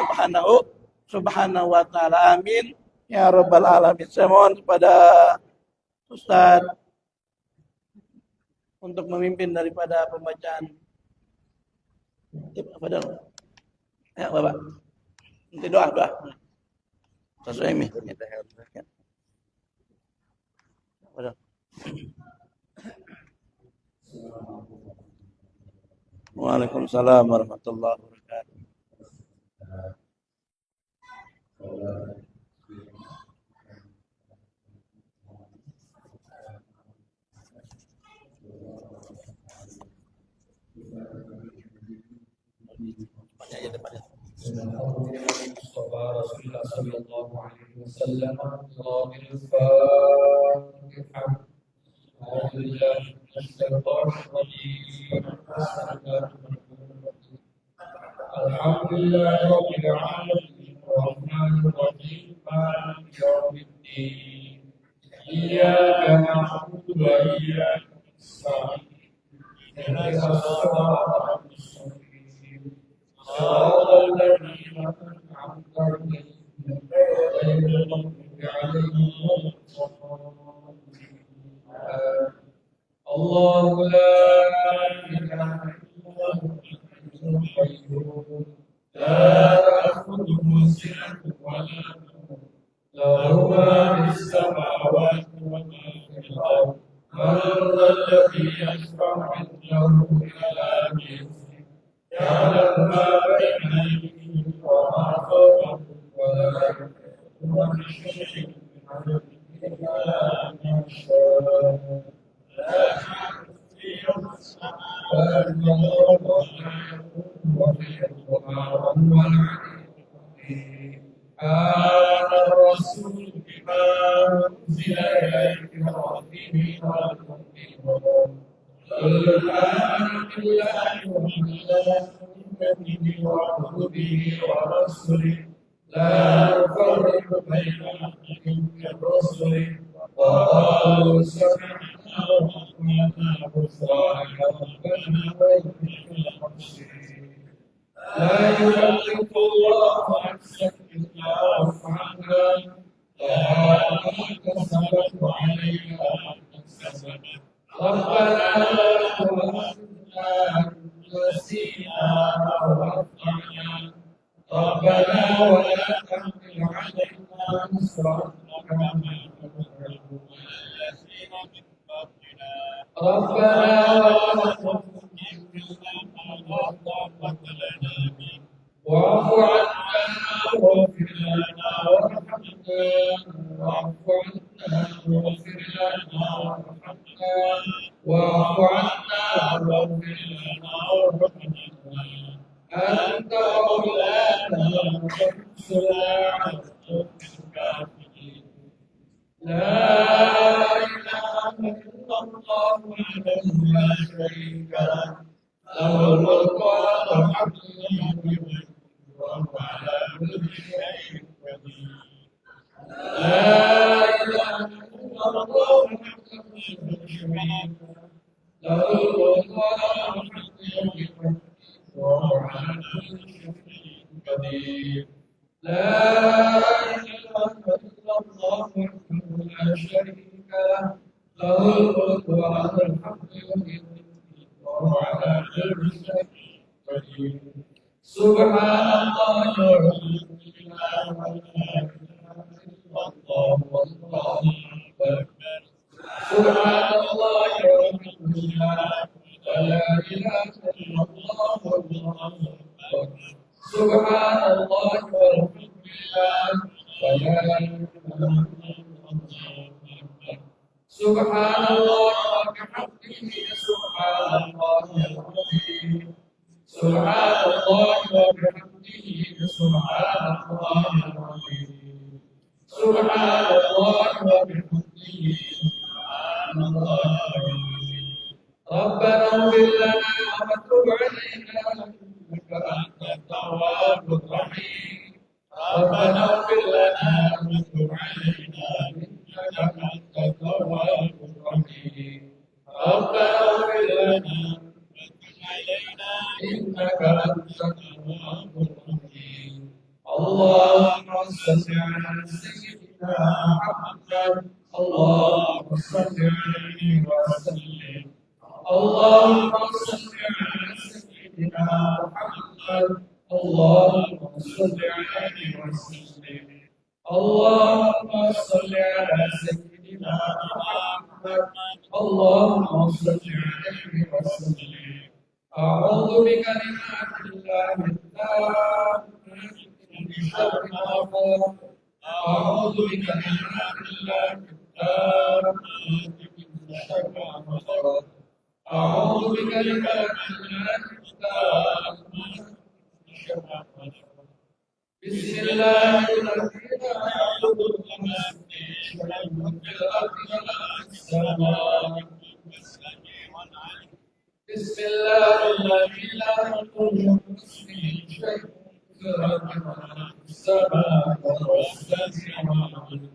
Subhanahu wa ta'ala. Amin ya rabbal alamin. Saya mohon kepada Ustaz untuk memimpin daripada pembacaan. Ya Bapak, nanti doa. Sesuai ini. Waalaikumsalam warahmatullahi wabarakatuh. Mustafa Rasulullah sallallahu alaihi wasallam. Al-Fatihah. Alhamdulillah rabbil alamin arrahmanir rahim maliki yaumiddin. Iyyaka na'budu wa iyyaka nasta'in. Ihdinas siratal mustaqim. Shiratal ladzina an'amta 'alaihim ghairil maghdubi 'alaihim waladdallin. Allahu la ilaha illallah al-hayyul qayyum. La ta'khudhuhu sinatun wa la nawm. Lahu ma يعلم ما بين أيديهم وما خلفهم ولا يحيطون بشيء من علمه إلا ما شاء. لا يعلم السماوات والأرض وحفظها وهو العليم الحكيم. آمن الرسول بما أنزل إليه من ربه والمؤمنون كل آمن بالله وملائكته وكتبه ورسله لا نفرق بين أحد من رسله وقالوا سمعنا وأطعنا غفرانك ربنا وإليك المصير. لا يكلف الله نفسا إلا وسعها لها ما كسبت وعليها ما اكتسبت ربنا لا تؤاخذنا إن نسينا أو أخطأنا ربنا ولا تحمل علينا إصرا كما حملته على الذين من قبلنا ربنا ولا تحملنا ما لا طاقة لنا به واعف عنا واغفر لنا وارحمنا واعف عنا واغفر لنا وارحمنا واعف عنا واغفر لنا وارحمنا أنت مولانا فانصرنا على القوم الكافرين. لا إله إلا الله وحده لا شريك له له الملك وله الحمد وهو على كل شيء قدير. لا إله إلا الله وحده لا شريك له الملك وله الحمد وهو على كل شيء قدير. لا إله إلا الله وحده لا شريك له له الملك وله الحمد وهو على كل شيء قدير. سبحان الله والحمد لله ولا إله إلا الله والله أكبر. سبحان الله والحمد لله ولا إله إلا الله والله أكبر. سبحان الله والحمد لله ولا إله إلا الله. سبحان الله وبحمده سبحان الله العظيم. سبحان الله وبحمده سبحان الله العظيم. سبحان الله وبحمده سبحان الله العظيم. ربنا اغفر لنا وتب علينا إنك أنت التواب الرحيم. ربنا اغفر لنا وتب علينا إنك أنت التواب الرحيم. ربنا اغفر لنا إنك أنت التواب الرحيم. اللهم صل على سيدنا محمد. اللهم صل عليه وسلم. اللهم صل على سيدنا محمد. اللهم صل عليه وسلم. اللهم صل على سيدنا محمد. اللهم صل عليه وسلم. أعوذ بكلمات الله التامة من شر ما خلق. أعوذ بكلمات الله التامة من شر ما خلق. أعوذ بكلمات الله التامة من شر ما خلق. بسم الله الذي لا يضر مع اسمه شيء في الأرض ولا في السماء. بسم الله الذي لا يضر مع اسمه شيء في الأرض ولا في السماء وهو السميع العليم.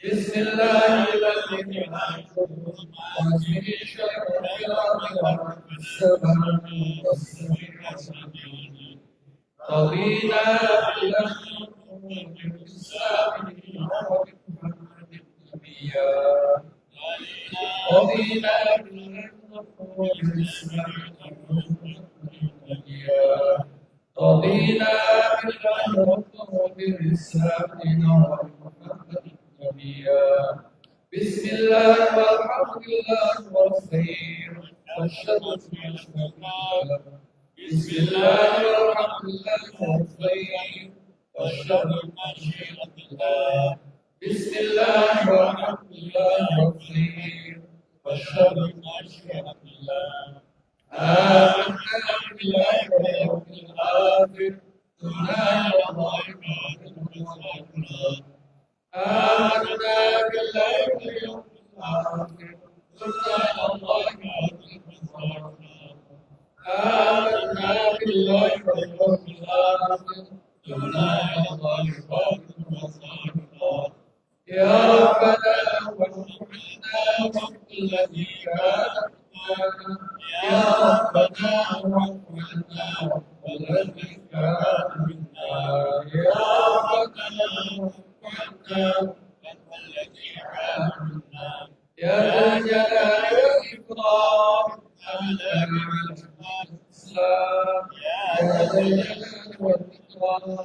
بسم الله الذي لا يضر مع اسمه شيء في الأرض ولا في السماء وهو السميع العليم. رضينا بالله وبالإسلام وبمحمد نبيا. رضينا بالله وبالإسلام نبيا. رضينا بالله وبالإسلام وبمحمد نبيا. بسم الله والحمد لله والخير والشر والشر بسم الله والحمد لله والخير والشر مشيئة الله بسم الله والحمد لله والخير والشر مشيئة الله آمنا بالله واليوم الآخر وما يضايق آمنا بالله واليوم الآخر وما يضايق آمنا بالله واليوم الآخر وما يضايق يا ربنا وارحمنا وقت الذي كان يا ربنا وارحمنا والذي كان منا يا ربنا وارحمنا والذي كان منا يا ذا الجلال والإكرام أمنا بالإسلام يا ذا الجلال والإكرام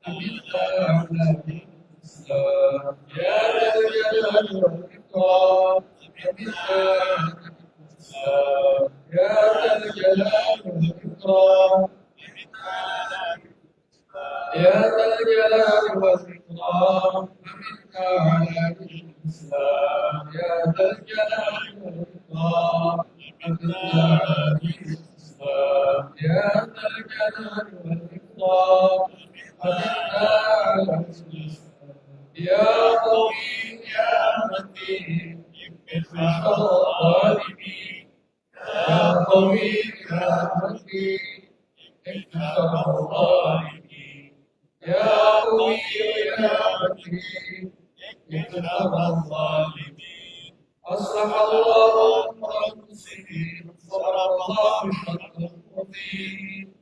أمنا بالإسلام يا ذا الجلال والإكرام أمنا يا ذا الجلال والإكرام يا ذا الجلال والإكرام أمنا على الإسلام يا ذا الجلال والإكرام أمنا على الإسلام يا ذا الجلال والإكرام أمنا على الإسلام يا قوي يا متين اكفر الظالمين يا قوي يا متين اكفر الظالمين يا قوي يا متين اكفر الظالمين أصلح الله أمر المسلمين صبر الله شر المؤمنين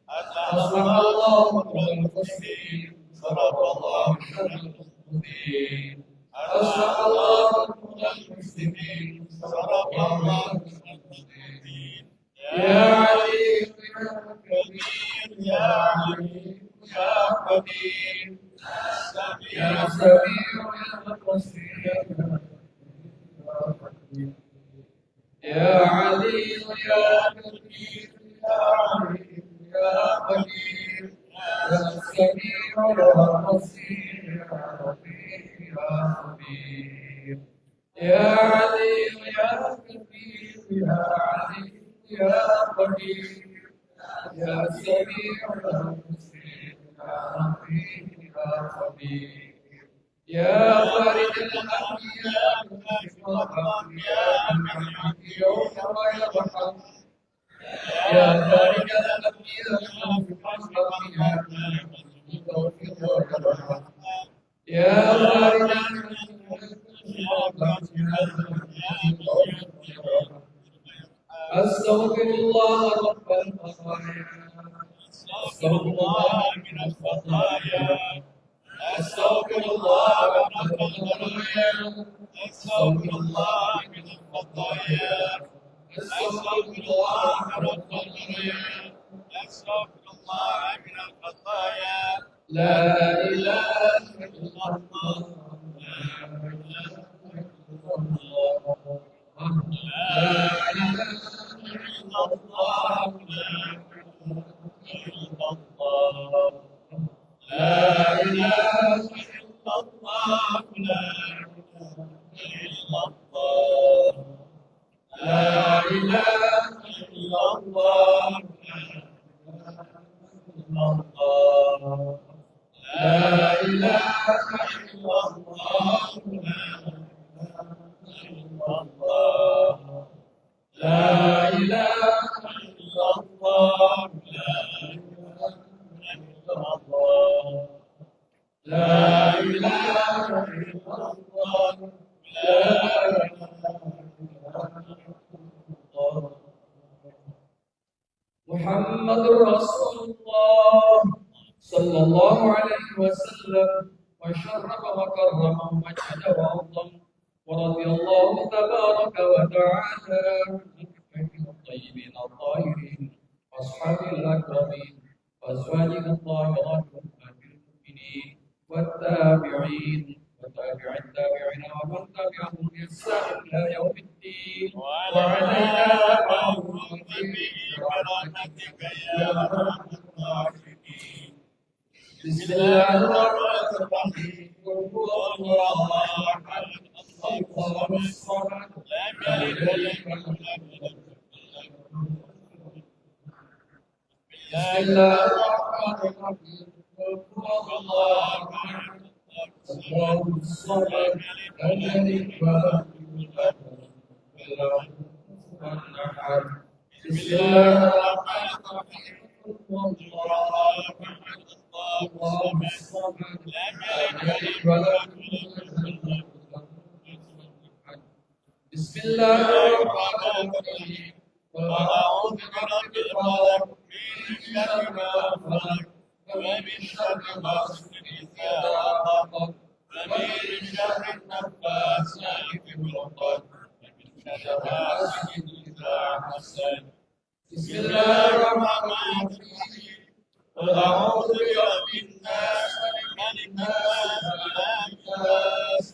أصلح الله أمر المسلمين صبر الله شر المؤمنين أصلح الله أمر المسلمين صبر الله شر المؤمنين يا عليم يا كبير يا عليم يا قدير يا سميع يا بصير يا عليم يا كبير يا عليم يا قدير يا سميع يا بصير يا رقيب يا خبير يا عليم يا كبير يا عليم يا قدير يا سميع يا بصير يا رقيب يا خبير يا خالد الأنبياء والرحم يا أنعم يوم ويرحم يا خالد الأنبياء والرحم يا خالد أستغفر الله رب الخطايا أستغفر الله من الخطايا أستغفر الله رب الخطايا أستغفر الله من الخطايا أستغفر الله رب الخطايا أستغفر الله من الخطايا لا إله إلا الله لا إله إلا الله لا إله إلا الله لا إله إلا الله لا إله إلا الله لا إله إلا الله لا إله إلا الله لا إله إلا الله محمد رسول الله صلى الله عليه وسلم وشرف وكرم ومجد وعظم ورضي الله تبارك وتعالى عن الطيبين الطاهرين واصحاب الاكرمين وازواجه الطاهرات والمؤمنين والتابعين وتابع التابعين ومن تبعهم بإحسان إلى يوم الدين وعلينا معهم برحمتك يا أرحم الراحمين. بسم الله الرحمن الرحيم. قل هو الله أحد الله الصمد لم يلد ولم يولد. بسم الله الرحمن الرحيم. قل هو الله أحد الله الصمد لم يلد ولم يولد. بسم الله الرحمن الرحيم. قل هو الله أحد الله الصمد لم يلد ولم يولد. بسم الله الرحمن الرحيم. قل أعوذ برب الفلق من شر ما خلق ومن شر غاسق إذا وقب ومن شر النفاثات في العقد ومن شر حاسد إذا حسد. بسم الله الرحمن الرحيم. قل أعوذ برب الناس ملك الناس إله الناس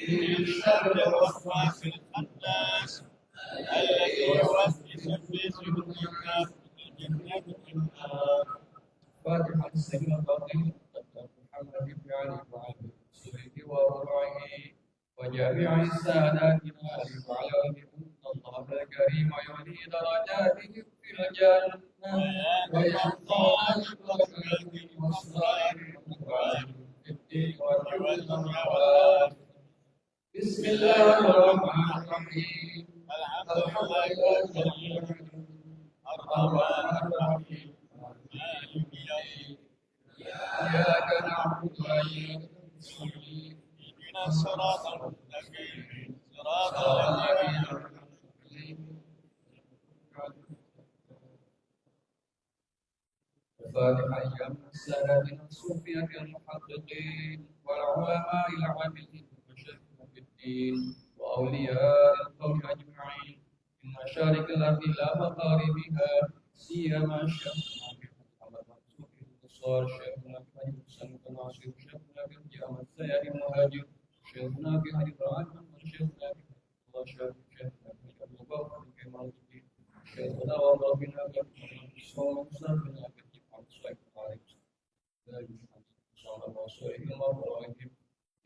من شر الوسواس الخناس الذي يوسوس في صدور الناس من الجنة والنار. فاتحة السبيل الفضيل محمد بن علي وعلى رسوله وفرعه وجميع السادات وعلى أن الله الكريم يعلي درجاته في الجنة ويحفظ الرحمة والصالح في الدين والجوال. بسم الله الرحمن الرحيم. الحمد لله رب العالمين الرحمن الرحيم مالك يوم الدين إياك نعبد وإياك نستعين اهدنا الصراط المستقيم صراط الذين أنعمت عليهم. الفاتحة أيام السادة الصوفية المحققين والعلماء العاملين في الدين وأولياء القوم أجمعين من مشارق الأرض إلى مغاربها سيما شيخنا محمد منصور النصار شيخنا بن حسن الناصر شيخنا بن جامع السيد المهاجر شيخنا بن إبراهيم شيخنا بن الله شيخنا بن أبو بكر بن كمال الدين شيخنا وربنا بن صوم بن أبي محمد صلى الله عليه وسلم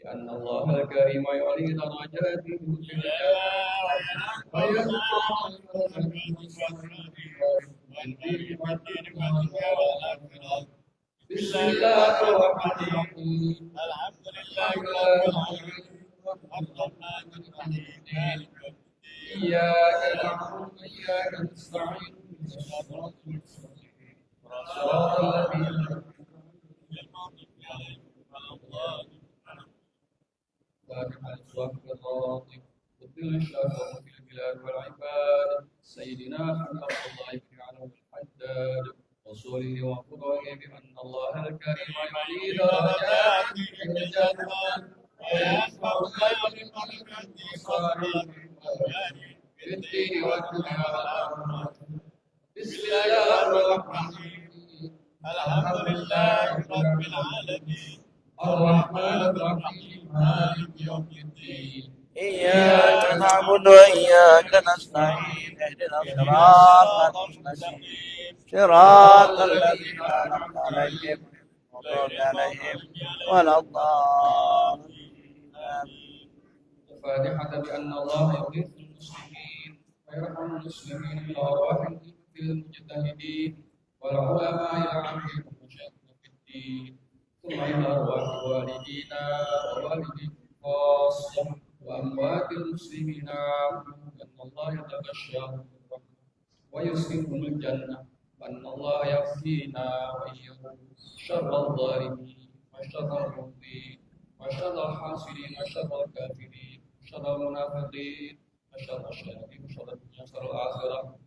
لأن الله الكريم يعلي درجاته في الجنة ويرفع بسم الله الرحمن الرحيم. الحمد لله رب العالمين الرحمن الرحيم إياك نعبد وإياك نستعين صراط المستقيم صراط الذين فاتحة الصف الراضي وكل الشر في البلاد والعباد سيدنا محمد الله بن علو الحداد رسوله وقضاه بأن الله الكريم يعلي درجاته في الجنة ويسمع خير من صالح في الدين والدنيا والآخرة. بسم الله الرحمن الرحيم. الحمد لله رب العالمين الرحمن الرحيم مالك يوم الدين إياك نعبد وإياك نستعين اهدنا الصراط المستقيم صراط الذين أنعمت عليهم غير المغضوب عليهم ولا الضالين. الفاتحة بأن الله يغيث المسلمين ويرحم المسلمين بالأرواح في المجتهدين والعلماء العاملين ومشايخنا في الدين ثم إلى أرواح والدينا ووالديكم خاصة وأموات المسلمين عامة أن الله يتغشاهم بالرحمة ويسكنهم الجنة وأن الله يكفينا وإياهم شر الظالمين وشر المبغضين وشر الحاسدين وشر الكافرين وشر المنافقين وشر الشياطين وشر الدنيا وشر الآخرة.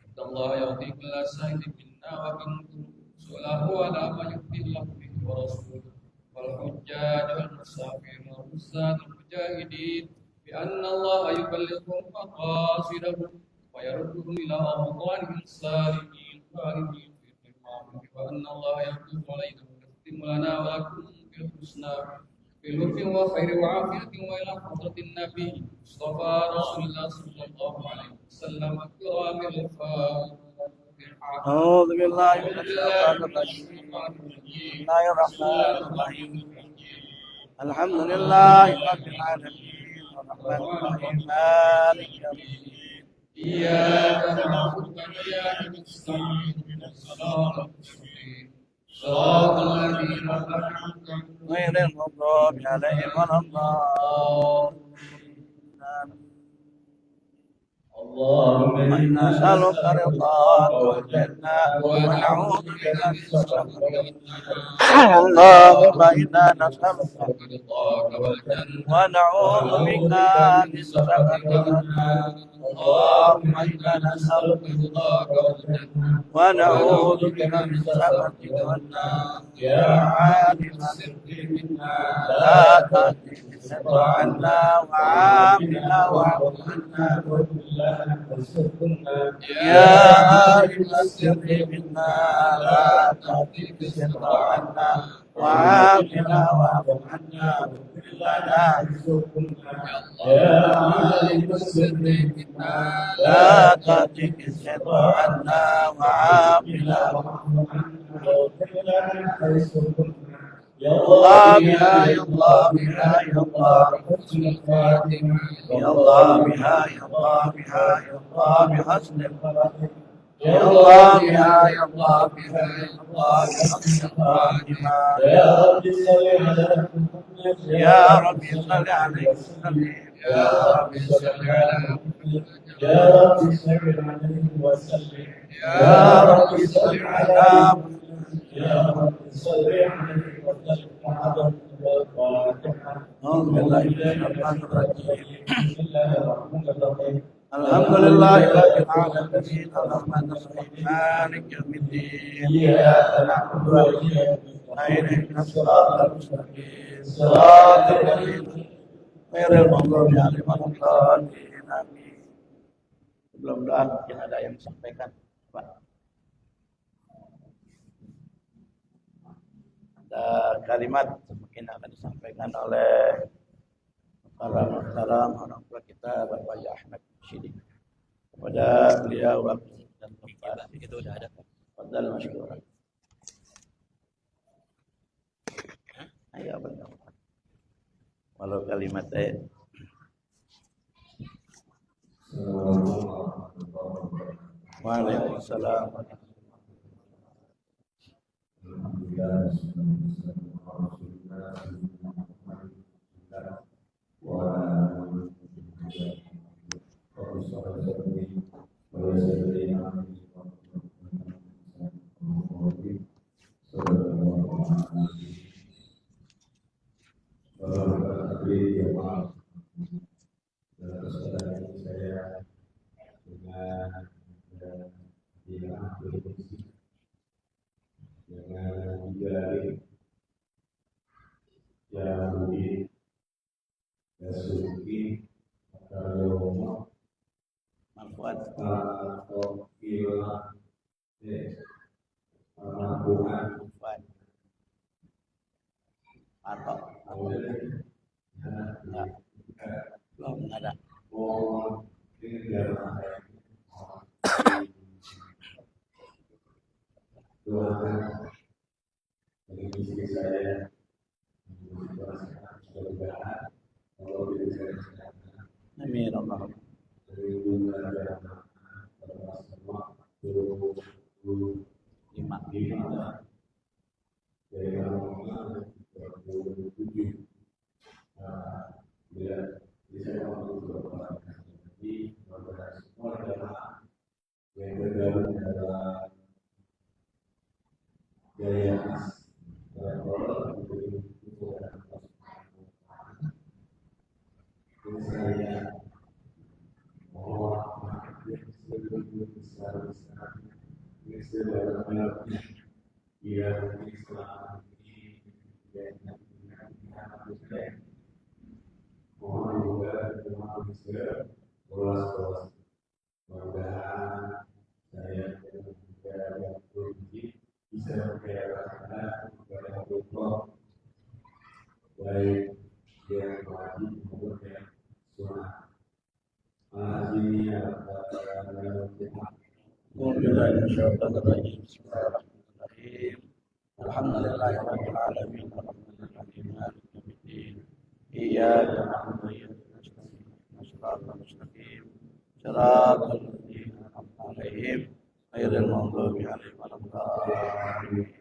إن الله يعطي كل سائل منا ومنكم سؤاله ولا ما يؤتي الله به ورسوله والحجاج والمسافرين والرزاق المجاهدين بأن الله يبلغهم مقاصدهم ويردهم إلى أوطانهم السالمين خالدين في المعروف وأن الله يتوب علينا ويختم لنا ولكم بالحسنى في بلطف وخير وعافية وإلى حضرة النبي مصطفى رسول الله صلى الله عليه وسلم الكرام الفاتحة. أعوذ بالله من الشيطان الرجيم. بسم الله الرحمن الرحيم. الحمد لله رب العالمين الرحمن الرحيم مالك يوم الدين. إياك نعبد وإياك نستعين اهدنا الصراط المستقيم صراط الذين أنعمت عليهم غير المغضوب عليهم ولا الضالين. اللهم إنا نسألك رضاك والجنة ونعوذ بك من سخطك. اللهم إنا نسألك رضاك والجنة ونعوذ بك من سخطك. اللهم إنا نسألك رضاك والجنة ونعوذ بك من سخطك والنار. يا عالم السر منا لا تأتي الستر عنا وعافنا واعف عنا. يا عالم السر منا لا تأتي الستر عنا وعافنا واعف عنا. يا عالم السر منا لا تأتيك الستر عنا وعافنا. يا الله بها يا الله بها يا الله يا الله بها يا الله بها يا الله بحسن الفاتحة. يا الله بها يا الله بها يا الله بحسن الفاتحة. يا رب صل عليه وسلم. يا رب صل على محمد. يا رب صل عليه وسلم. يا رب صل على محمد. يا رب صل عليه وسلم. أعوذ بالله من الشيطان الرجيم. بسم الله الرحمن الرحيم. الحمد لله رب العالمين الرحمن الرحيم مالك يوم الدين. إياك نعبد وإياك نستعين اهدنا الصراط المستقيم صراط الذين غير المغضوب عليهم ولا الضالين. Amin. Mudah-mudahan mungkin ada yang disampaikan, Pak. Ada kalimat mungkin akan disampaikan oleh para orang tua kita, Bapak Ahmad Syidi. Kepada beliau waktu dan tempat itu sudah ada. Fadhal masykuran. Ayo benar. Walau kalimat saya. Waalaikumsalam. Belum ada. Amin Allah. Baik بالله من الشيطان الرجيم بسم الله الرحمن الرحيم الحمد لله رب العالمين الرحمن الرحيم مالك يوم الدين إياك نعبد وإياك نستعين صراط المستقيم صراط الذين أنعمت عليهم غير المغضوب عليهم ولا الضالين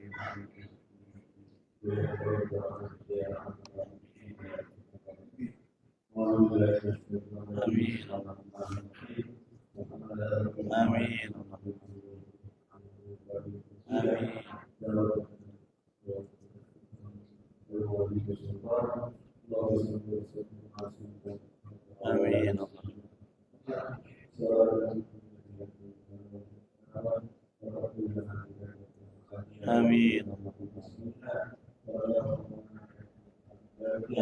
آمين آمين آمين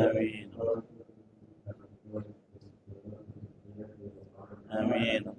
آمين آمين آمين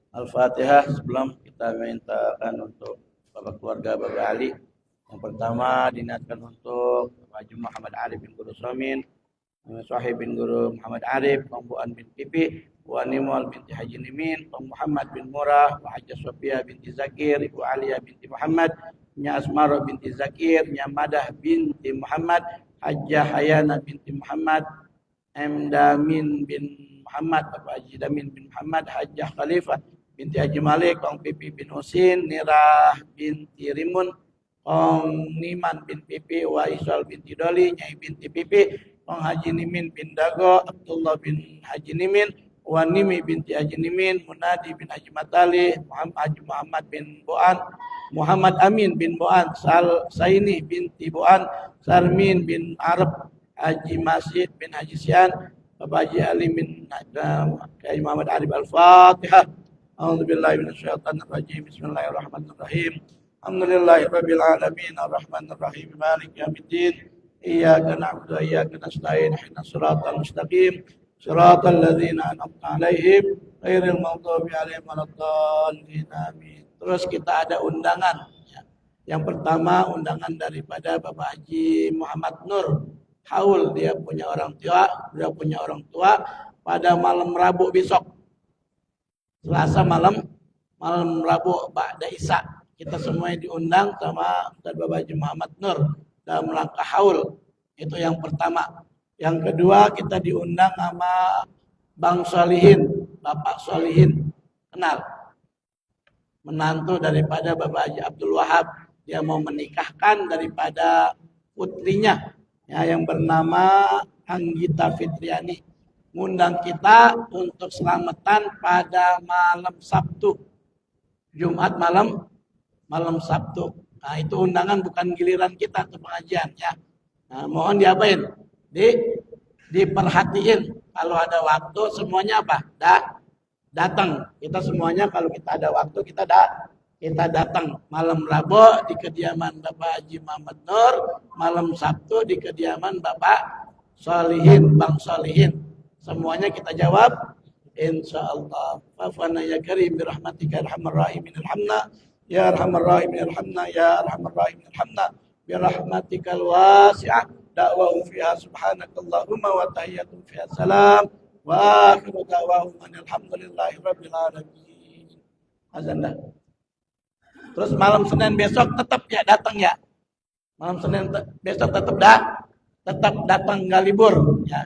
Al-Fatihah. Sebelum kita mintakan untuk Bapak keluarga Bapak Ali, yang pertama diniatkan untuk Haji Muhammad Arif bin Guru Somin, Sahib bin Guru Muhammad Arif, Pembuan bin Pipi, Wanimul binti Haji Nimin, Muhammad bin Murah, Haji Sofia binti Zakir, Ibu Alia binti Muhammad, Nya Asmaro binti Zakir, Nya Madah binti Muhammad, Hajjah Hayana binti Muhammad, M. Damin bin Muhammad, Bapak Haji Damin bin Muhammad, Hajjah Khalifah binti Haji Malik, Kong Pipi bin Husin, Nirah binti Rimun, Kong Niman bin Pipi, Waisal binti Doli, Nyai binti Pipi, Kong Haji Nimin bin Dago, Abdullah bin Haji Nimin, Wanimi binti Haji Nimin, Munadi bin Haji Matali, Haji Muhammad bin Boan, Muhammad Amin bin Boan, Saini binti Boan, Sarmin bin Arab, Haji Masjid bin Haji Sian, Bapak Haji Ali bin Haji Muhammad Arif. Al-Fatihah. A'udzubillahi minasyaitonir rajim. Bismillahirrahmanirrahim. Alhamdulillahirabbil alamin arrahmanir rahim maliki yaumiddin. Iyyaka na'budu wa iyyaka nasta'in ihdinas siratal mustaqim siratal ladzina an'amta 'alaihim ghairil maghdubi 'alaihim waladdallin. Amin. Terus kita ada undangan. Yang pertama undangan daripada Bapak Haji Muhammad Nur Haul. Dia punya orang tua pada malam Rabu besok. Selasa malam Rabu Ba'da Isya. Kita semuanya diundang sama Bapak Haji Muhammad Nur dalam rangka haul. Itu yang pertama. Yang kedua kita diundang sama Bang Solihin, Bapak Solihin. Kenal? Menantu daripada Bapak Haji Abdul Wahab. Dia mau menikahkan daripada putrinya yang bernama Anggita Fitriani. Ngundang kita untuk selamatan pada malam Sabtu. Jumat malam Sabtu. Nah, itu undangan bukan giliran kita ke pengajian ya. Nah, mohon diapain? Diperhatiin. Kalau ada waktu semuanya apa? Datang. Kita semuanya kalau kita ada waktu kita datang. Malam Rabu di kediaman Bapak Haji Muhammad Nur, malam Sabtu di kediaman Bapak Solihin, Bang Solihin. Semuanya kita jawab insyaallah. Fafana ya karim birahmatika arhamar rahimin alhamna ya arhamar rahimin alhamna ya arhamar rahimin alhamna birahmatikal wasi'ah da'wahum fiha subhanakallahumma wa tahiyyatuhum fiha salam wa akhiru da'wahum alhamdulillahi rabbil alamin. Azan dah. Terus malam Senin besok tetap ya datang ya. Malam Senin besok tetap datang, enggak libur ya.